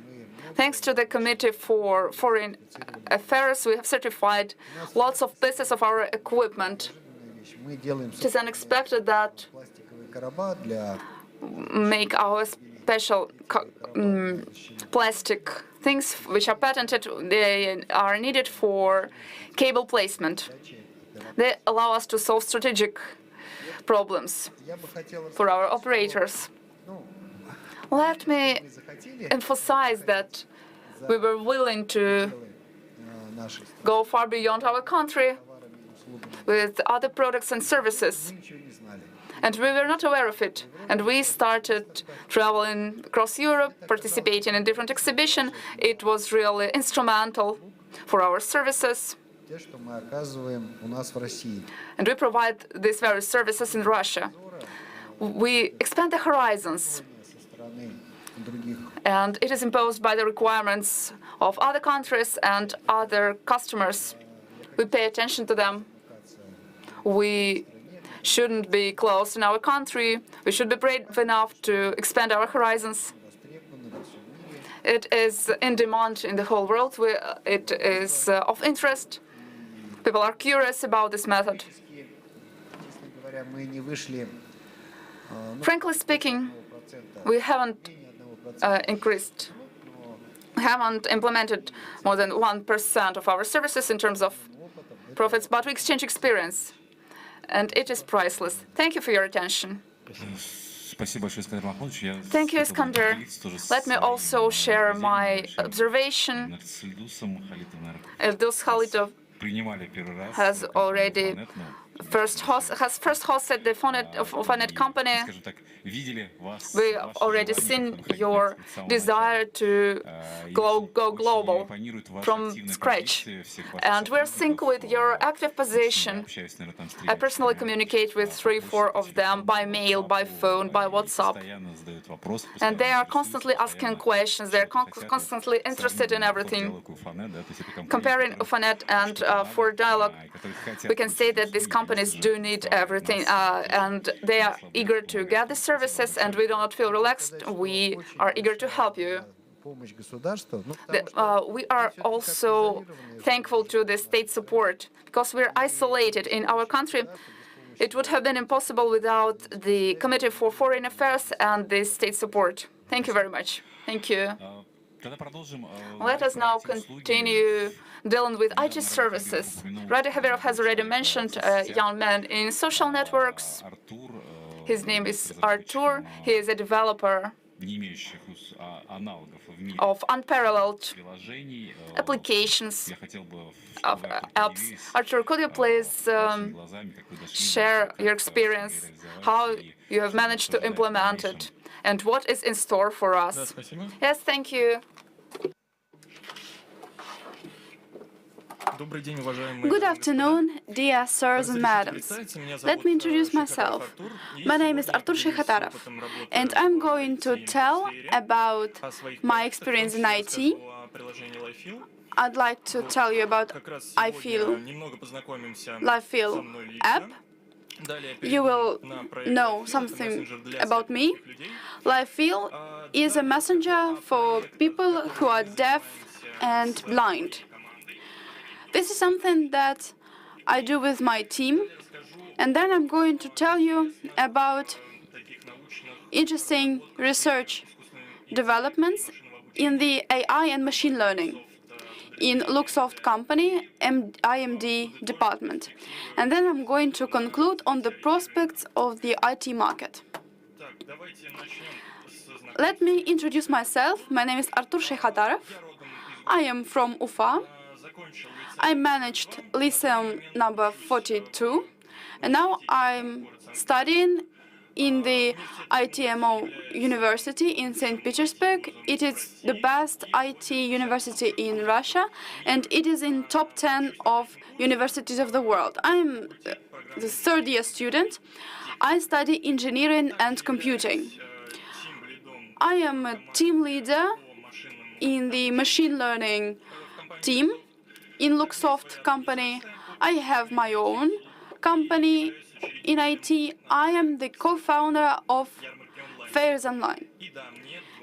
Thanks to the Committee for Foreign Affairs, we have certified lots of pieces of our equipment. It is unexpected that make our special plastic things which are patented. They are needed for cable placement. They allow us to solve strategic problems for our operators. Let me emphasize that we were willing to go far beyond our country with other products and services. And we were not aware of it. And we started traveling across Europe, participating in different exhibitions. It was really instrumental for our services. And we provide these various services in Russia. We expand the horizons. And it is imposed by the requirements of other countries and other customers. We pay attention to them. We shouldn't be closed in our country. We should be brave enough to expand our horizons. It is in demand in the whole world. It is of interest. People are curious about this method. Frankly speaking, we haven't implemented more than 1% of our services in terms of profits, but we exchange experience. And it is priceless. Thank you for your attention. Thank you, Iskander. Let me also share my observation. Eldus Khalitov has already first hosted the Phonet company. We have already seen your desire to go global from scratch. And we're sync with your active position. I personally communicate with 3-4 of them by mail, by phone, by WhatsApp. And they are constantly asking questions. They're constantly interested in everything. Comparing Ufanet and For Dialogue, we can say that these companies do need everything, and they are eager to get the services, and we do not feel relaxed. We are eager to help you. We are also thankful to the state support, because we're isolated in our country. It would have been impossible without the Committee for Foreign Affairs and the state support. Thank you very much. Thank you. Let us now continue dealing with IT services. Radi Haverov has already mentioned a young man in social networks. His name is Artur. He is a developer of unparalleled applications, of apps. Artur, could you please share your experience, how you have managed to implement it, and what is in store for us? Yes, thank you. Good afternoon, dear sirs and madams. Let me introduce myself. My name is Artur Shekhatarov, and I'm going to tell about my experience in IT. I'd like to tell you about LiveFeel app. You will know something about me. LiveFeel is a messenger for people who are deaf and blind. This is something that I do with my team, and then I'm going to tell you about interesting research developments in the AI and machine learning in Luxoft company, IMD department. And then I'm going to conclude on the prospects of the IT market. Let me introduce myself. My name is Artur Shekhatarov. I am from Ufa. I managed Lyceum number 42, and now I'm studying in the ITMO University in St. Petersburg. It is the best IT university in Russia, and it is in top 10 of universities of the world. I'm the third-year student. I study engineering and computing. I am a team leader in the machine learning team. In Luxoft company, I have my own company in IT. I am the co-founder of Fairs Online,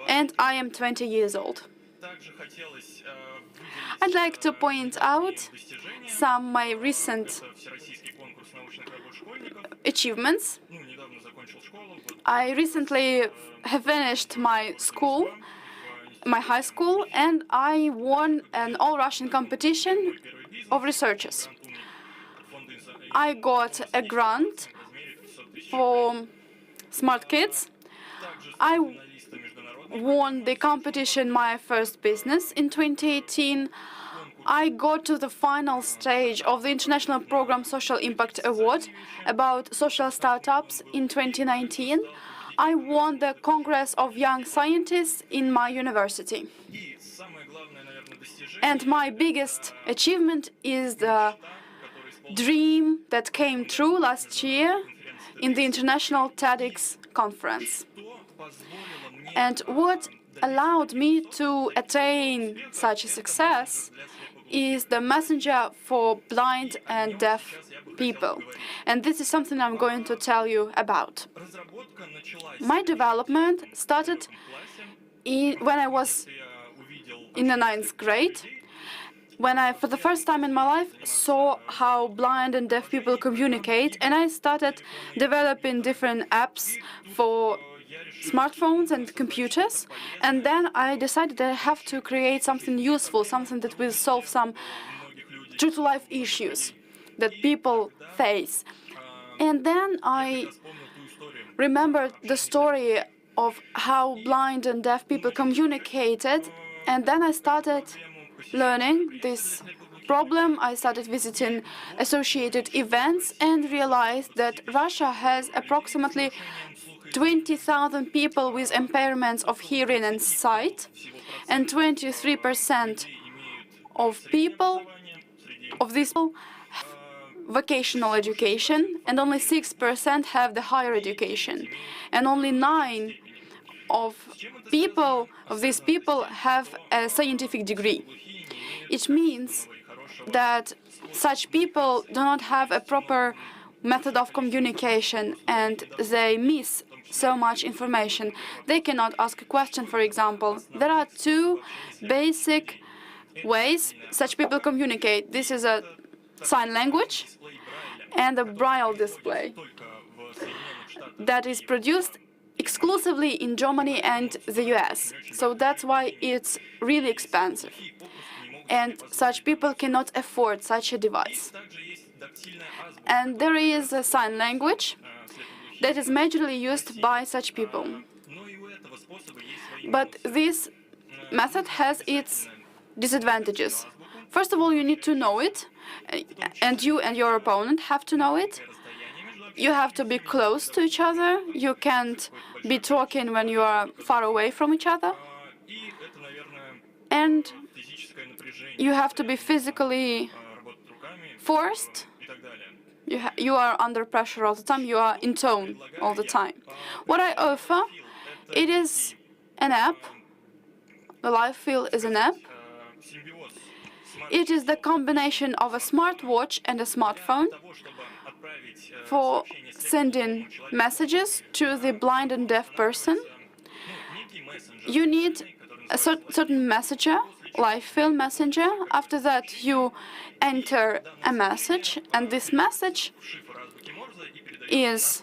and I am 20 years old. I'd like to point out some of my recent achievements. I recently have finished my school, my high school, and I won an all-Russian competition of researchers. I got a grant for Smart Kids. I won the competition My First Business in 2018. I got to the final stage of the International Program Social Impact Award about social startups in 2019. I won the Congress of Young Scientists in my university. And my biggest achievement is the dream that came true last year in the International TEDx conference. And what allowed me to attain such a success is the messenger for blind and deaf people. And this is something I'm going to tell you about. My development started when I was in the 9th grade, when I, for the first time in my life, saw how blind and deaf people communicate, and I started developing different apps for smartphones and computers, and then I decided that I have to create something useful, something that will solve some true-to-life issues that people face. And then I remembered the story of how blind and deaf people communicated, and then I started learning this problem, I started visiting associated events and realized that Russia has approximately 20,000 people with impairments of hearing and sight, and 23% of people of these people have vocational education, and only 6% have the higher education, and only 9 of these people have a scientific degree. It means that such people do not have a proper method of communication and they miss so much information. They cannot ask a question, for example. There are two basic ways such people communicate. This is a sign language and a braille display that is produced exclusively in Germany and the US. So that's why it's really expensive. And such people cannot afford such a device. And there is a sign language that is majorly used by such people. But this method has its disadvantages. First of all, you need to know it, and you and your opponent have to know it. You have to be close to each other. You can't be talking when you are far away from each other. And you have to be physically forced. You are under pressure all the time. You are in tone all the time. What I offer, it is an app. The LiveFeel is an app. It is the combination of a smartwatch and a smartphone for sending messages to the blind and deaf person. You need a certain messenger, LiveFeel messenger. After that, you enter a message, and this message is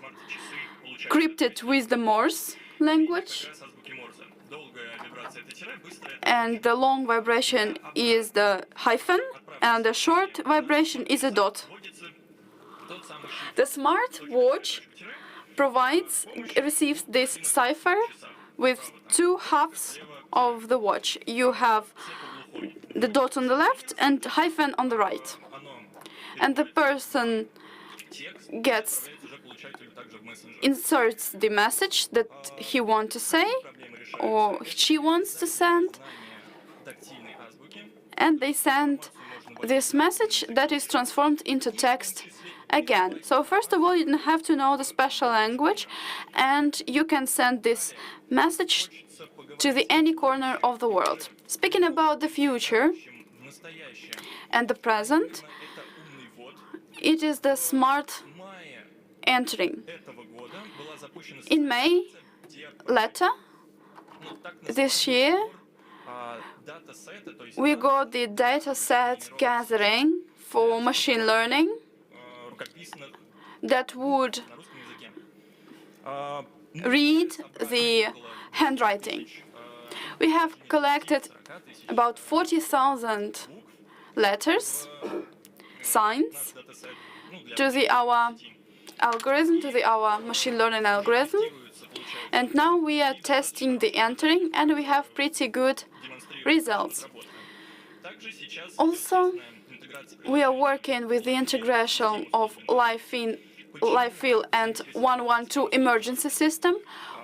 crypted with the Morse language. And the long vibration is the hyphen, and the short vibration is a dot. The smartwatch receives this cipher with two halves of the watch. You have the dot on the left and hyphen on the right. And the person inserts the message that he wants to say or she wants to send, and they send this message that is transformed into text again. So first of all, you don't have to know the special language, and you can send this message to any corner of the world. Speaking about the future and the present, it is the smart entering. In May, this year, we got the data set gathering for machine learning that would read the handwriting. We have collected about 40,000 letters, signs, to our algorithm, our machine learning algorithm. And now we are testing the entering, and we have pretty good results. Also, we are working with the integration of LiveFeel and 112 emergency system.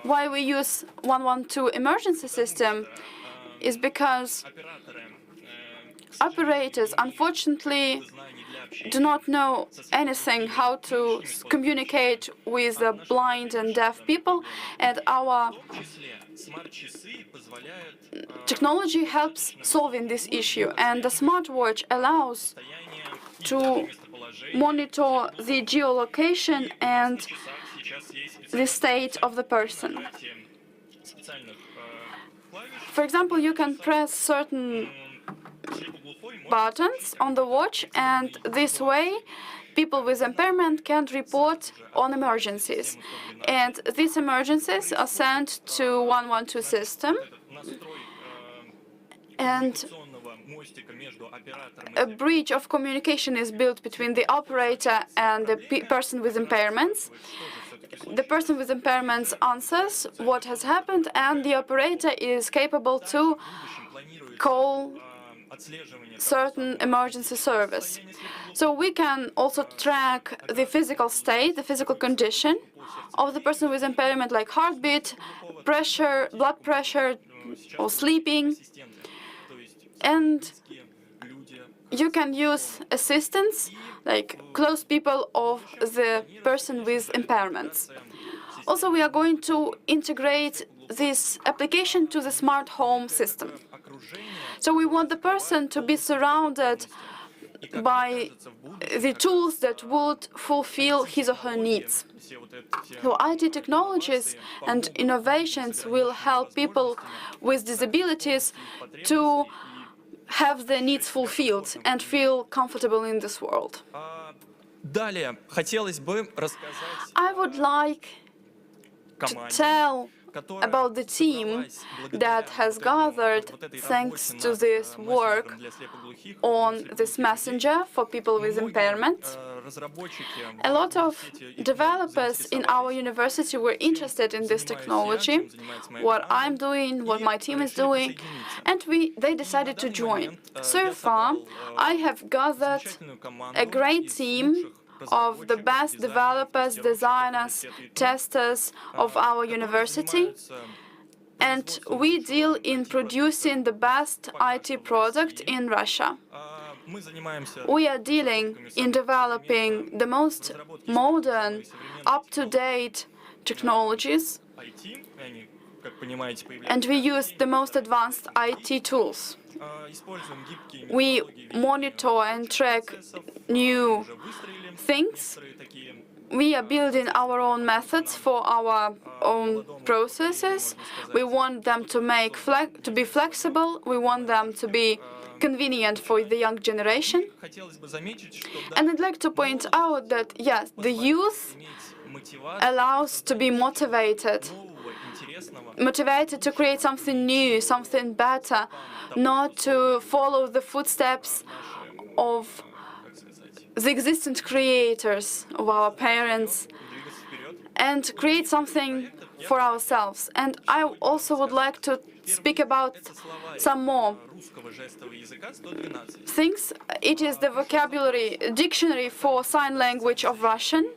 Why we use 112 emergency system is because operators, unfortunately, do not know anything how to communicate with the blind and deaf people, and our technology helps solving this issue. And the smartwatch allows to monitor the geolocation and the state of the person. For example, you can press certain buttons on the watch, and this way people with impairment can report on emergencies. And these emergencies are sent to 112 system, and a bridge of communication is built between the operator and the person with impairments. The person with impairments answers what has happened, and the operator is capable to call certain emergency service. So we can also track the physical state, the physical condition of the person with impairment, like heartbeat, pressure, blood pressure, or sleeping. And you can use assistants, like close people of the person with impairments. Also, we are going to integrate this application to the smart home system. So we want the person to be surrounded by the tools that would fulfill his or her needs. So IT technologies and innovations will help people with disabilities to have their needs fulfilled and feel comfortable in this world. I would like to tell about the team that has gathered, thanks to this work, on this messenger for people with impairment. A lot of developers in our university were interested in this technology, what I'm doing, what my team is doing, and they decided to join. So far, I have gathered a great team of the best developers, designers, testers of our university, and we deal in producing the best IT product in Russia. We are dealing in developing the most modern, up-to-date technologies, and we use the most advanced IT tools. We monitor and track new things. We are building our own methods for our own processes. We want them to be flexible. We want them to be convenient for the young generation. And I'd like to point out that, yes, the youth allows to be motivated to create something new, something better, not to follow the footsteps of the existing creators, of our parents, and create something for ourselves. And I also would like to speak about some more things. It is the vocabulary dictionary for sign language of Russian.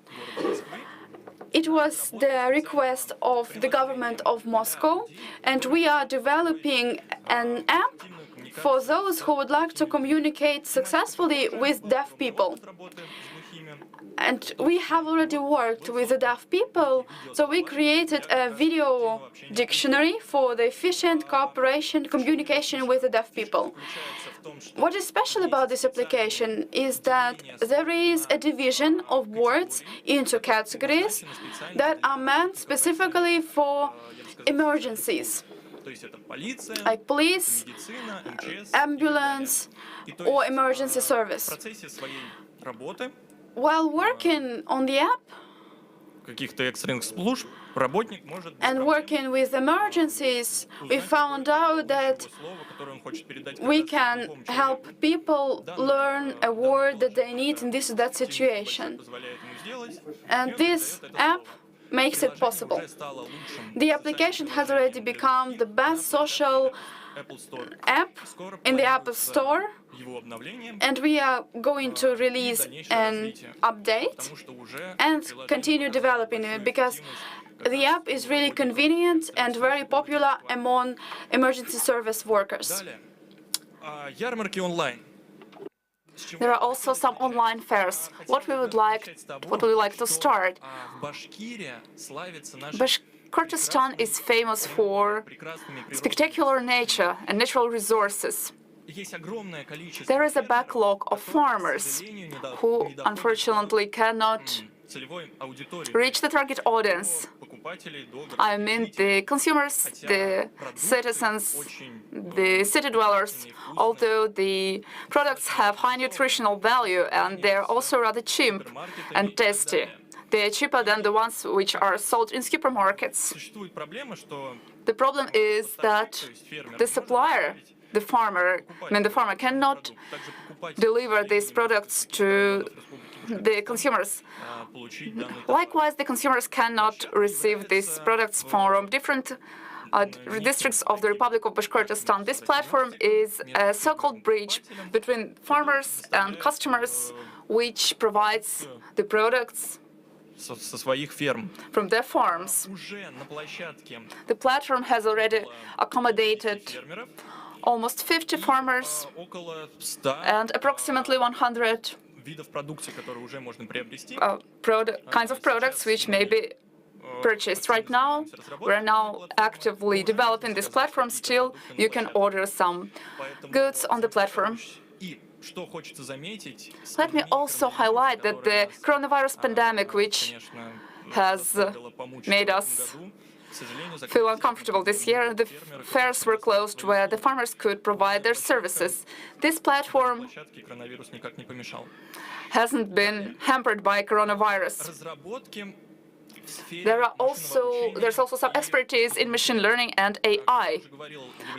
It was the request of the government of Moscow, and we are developing an app for those who would like to communicate successfully with deaf people. And we have already worked with the deaf people, so we created a video dictionary for the efficient cooperation, communication with the deaf people. What is special about this application is that there is a division of words into categories that are meant specifically for emergencies, like police, ambulance, or emergency service. While working on the app and working with emergencies, we found out that we can help people learn a word that they need in this or that situation. And this app makes it possible. The application has already become the best social app in the App Store, and we are going to release an update and continue developing it, because the app is really convenient and very popular among emergency service workers. There are also some online fairs. What we would like to start. Bashkortostan is famous for spectacular nature and natural resources. There is a backlog of farmers who unfortunately cannot reach the target audience. I mean the consumers, the citizens, the city dwellers, although the products have high nutritional value and they're also rather cheap and tasty. They are cheaper than the ones which are sold in supermarkets. The problem is that the supplier, the farmer cannot deliver these products to the consumers. Likewise, the consumers cannot receive these products from different districts of the Republic of Bashkortostan. This platform is a so-called bridge between farmers and customers, which provides the products from their farms. The platform has already accommodated almost 50 farmers and approximately 100 kinds of products which may be purchased. Right now, we're now actively developing this platform. Still, you can order some goods on the platform. Let me also highlight that the coronavirus pandemic, which has made us feel uncomfortable this year, the fairs were closed where the farmers could provide their services. This platform hasn't been hampered by coronavirus. There's also some expertise in machine learning and AI.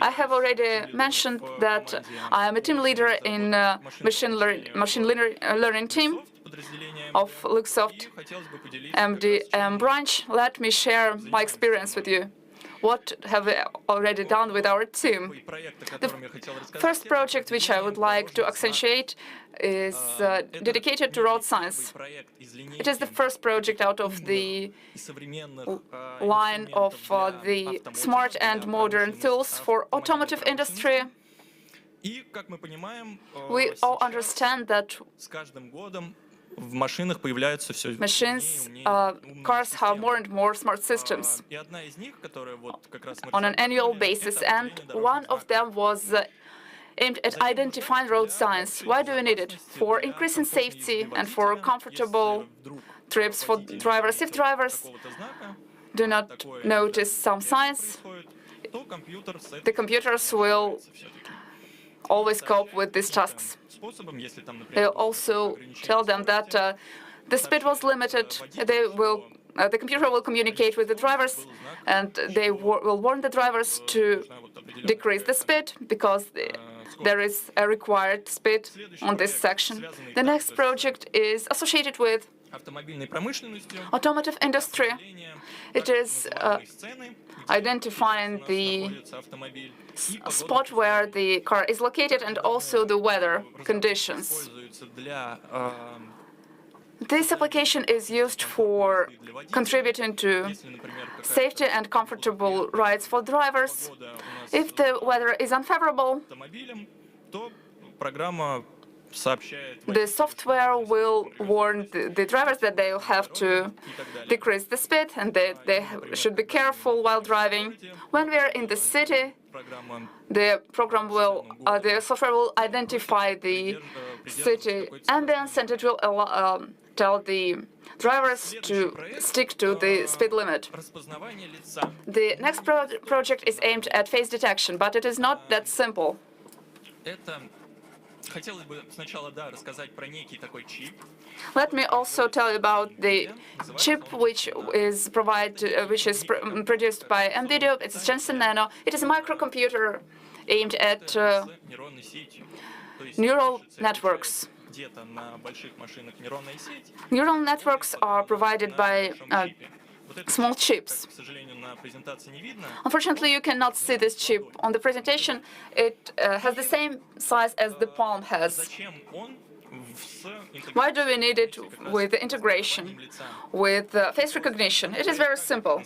I have already mentioned that I am a team leader in machine learning team of Luxoft MDM branch. Let me share my experience with you. What have we already done with our team? The first project which I would like to accentuate is dedicated to road science. It is the first project out of the line of the smart and modern tools for automotive industry. We all understand that cars have more and more smart systems on an annual basis, and one of them was aimed at identifying road signs. Why do we need it? For increasing safety and for comfortable trips for drivers. If drivers do not notice some signs, the computers will always cope with these tasks. They'll also tell them that the speed was limited. The computer will communicate with the drivers, and they will warn the drivers to decrease the speed because there is a required speed on this section. The next project is associated with automotive industry. It is identifying the spot where the car is located and also the weather conditions. This application is used for contributing to safety and comfortable rides for drivers. If the weather is unfavorable, the software will warn the drivers that they will have to decrease the speed and they should be careful while driving. When we are in the city, the software will identify the city ambience, and it will tell the drivers to stick to the speed limit. The next project is aimed at face detection, but it is not that simple. Let me also tell you about the chip which is produced by NVIDIA. It's Jensen Nano. It is a microcomputer aimed at neural networks. Neural networks are provided by small chips. Unfortunately, you cannot see this chip on the presentation. It has the same size as the palm has. Why do we need it with integration, with face recognition? It is very simple.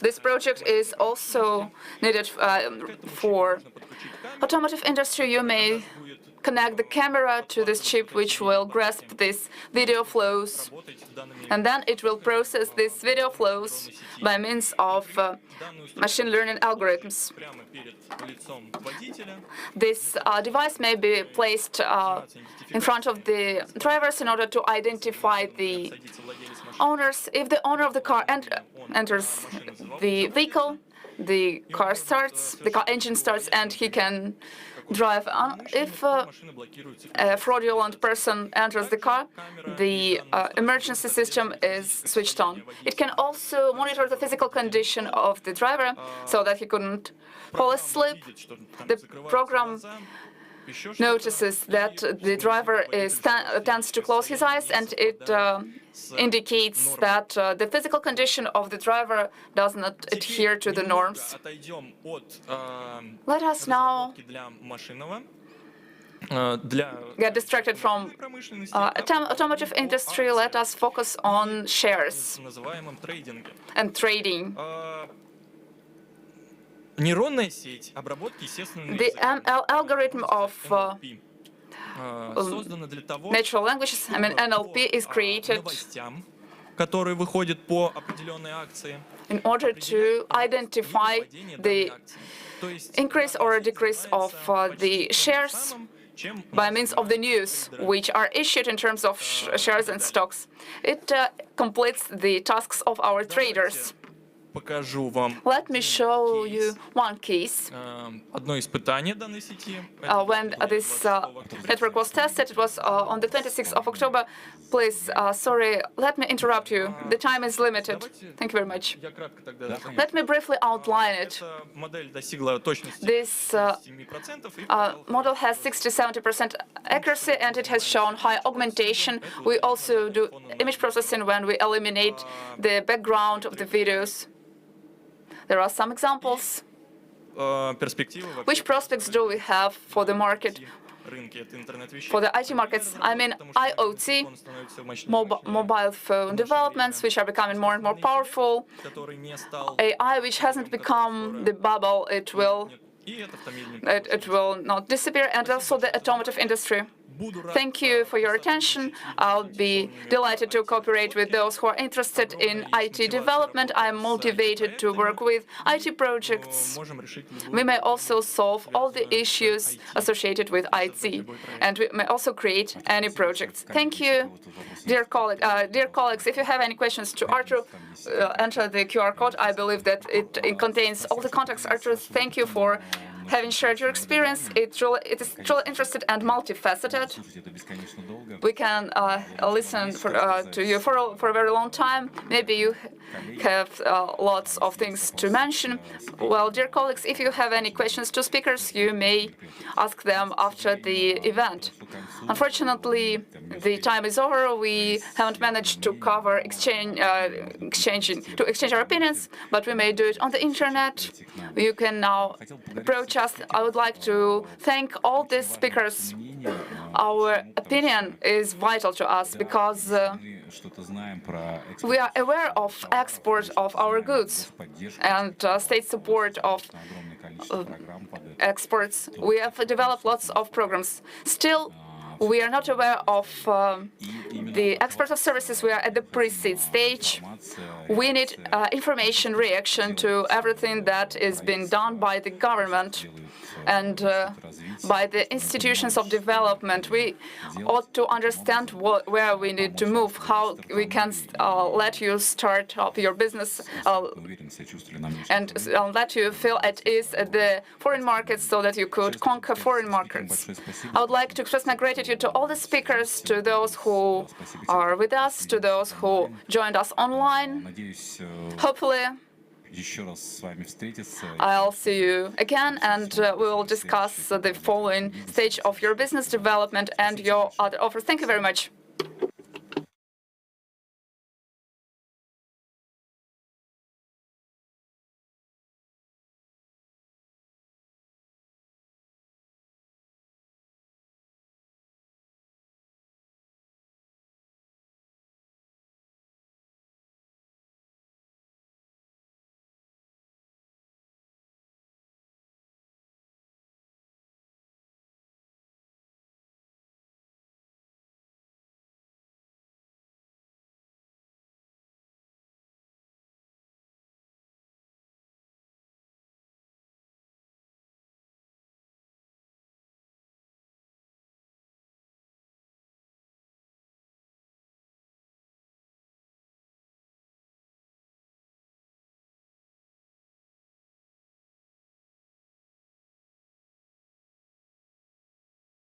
This project is also needed for automotive industry. You may connect the camera to this chip, which will grasp these video flows, and then it will process these video flows by means of machine learning algorithms. This device may be placed in front of the drivers in order to identify the owners. If the owner of the car enters the vehicle, the car engine starts, and he can drive on. If a fraudulent person enters the car, the emergency system is switched on. It can also monitor the physical condition of the driver so that he couldn't fall asleep. The program notices that the driver tends to close his eyes, and it indicates that the physical condition of the driver does not adhere to the norms. Let us now get distracted from automotive industry. Let us focus on shares and trading. The ML algorithm of natural languages, NLP, is created in order to identify the increase or decrease of the shares by means of the news which are issued in terms of shares and stocks. It completes the tasks of our traders. Let me show you one case. When this network was tested, it was on the 26th of October. Please, sorry, let me interrupt you. The time is limited. Thank you very much. Let me briefly outline it. This model has 60–70% accuracy, and it has shown high augmentation. We also do image processing when we eliminate the background of the videos. There are some examples. Which prospects do we have for the market, for the IT markets? I mean IoT, mobile phone developments, which are becoming more and more powerful, AI, which hasn't become the bubble, it will not disappear, and also the automotive industry. Thank you for your attention. I'll be delighted to cooperate with those who are interested in IT development. I'm motivated to work with IT projects. We may also solve all the issues associated with IT, and we may also create any projects. Thank you, dear colleagues. If you have any questions to Artur, enter the QR code. I believe that it contains all the contacts. Artur, thank you for having shared your experience. It is truly interested and multifaceted. We can listen to you for a very long time. Maybe you have lots of things to mention. Well, dear colleagues, if you have any questions to speakers, you may ask them after the event. Unfortunately, the time is over. We haven't managed to cover exchange our opinions, but we may do it on the internet. You can now approach us. I would like to thank all these speakers. Our opinion is vital to us because we are aware of export of our goods and state support of exports. We have developed lots of programs. Still, we are not aware of the export of services. We are at the pre-seed stage. We need information reaction to everything that is being done by the government and by the institutions of development. We ought to understand where we need to move, how we can let you start up your business and let you feel at ease at the foreign markets so that you could conquer foreign markets. I would like to express my gratitude to all the speakers, to those who are with us, to those who joined us online. Hopefully, I'll see you again, and we will discuss the following stage of your business development and your other offers. Thank you very much.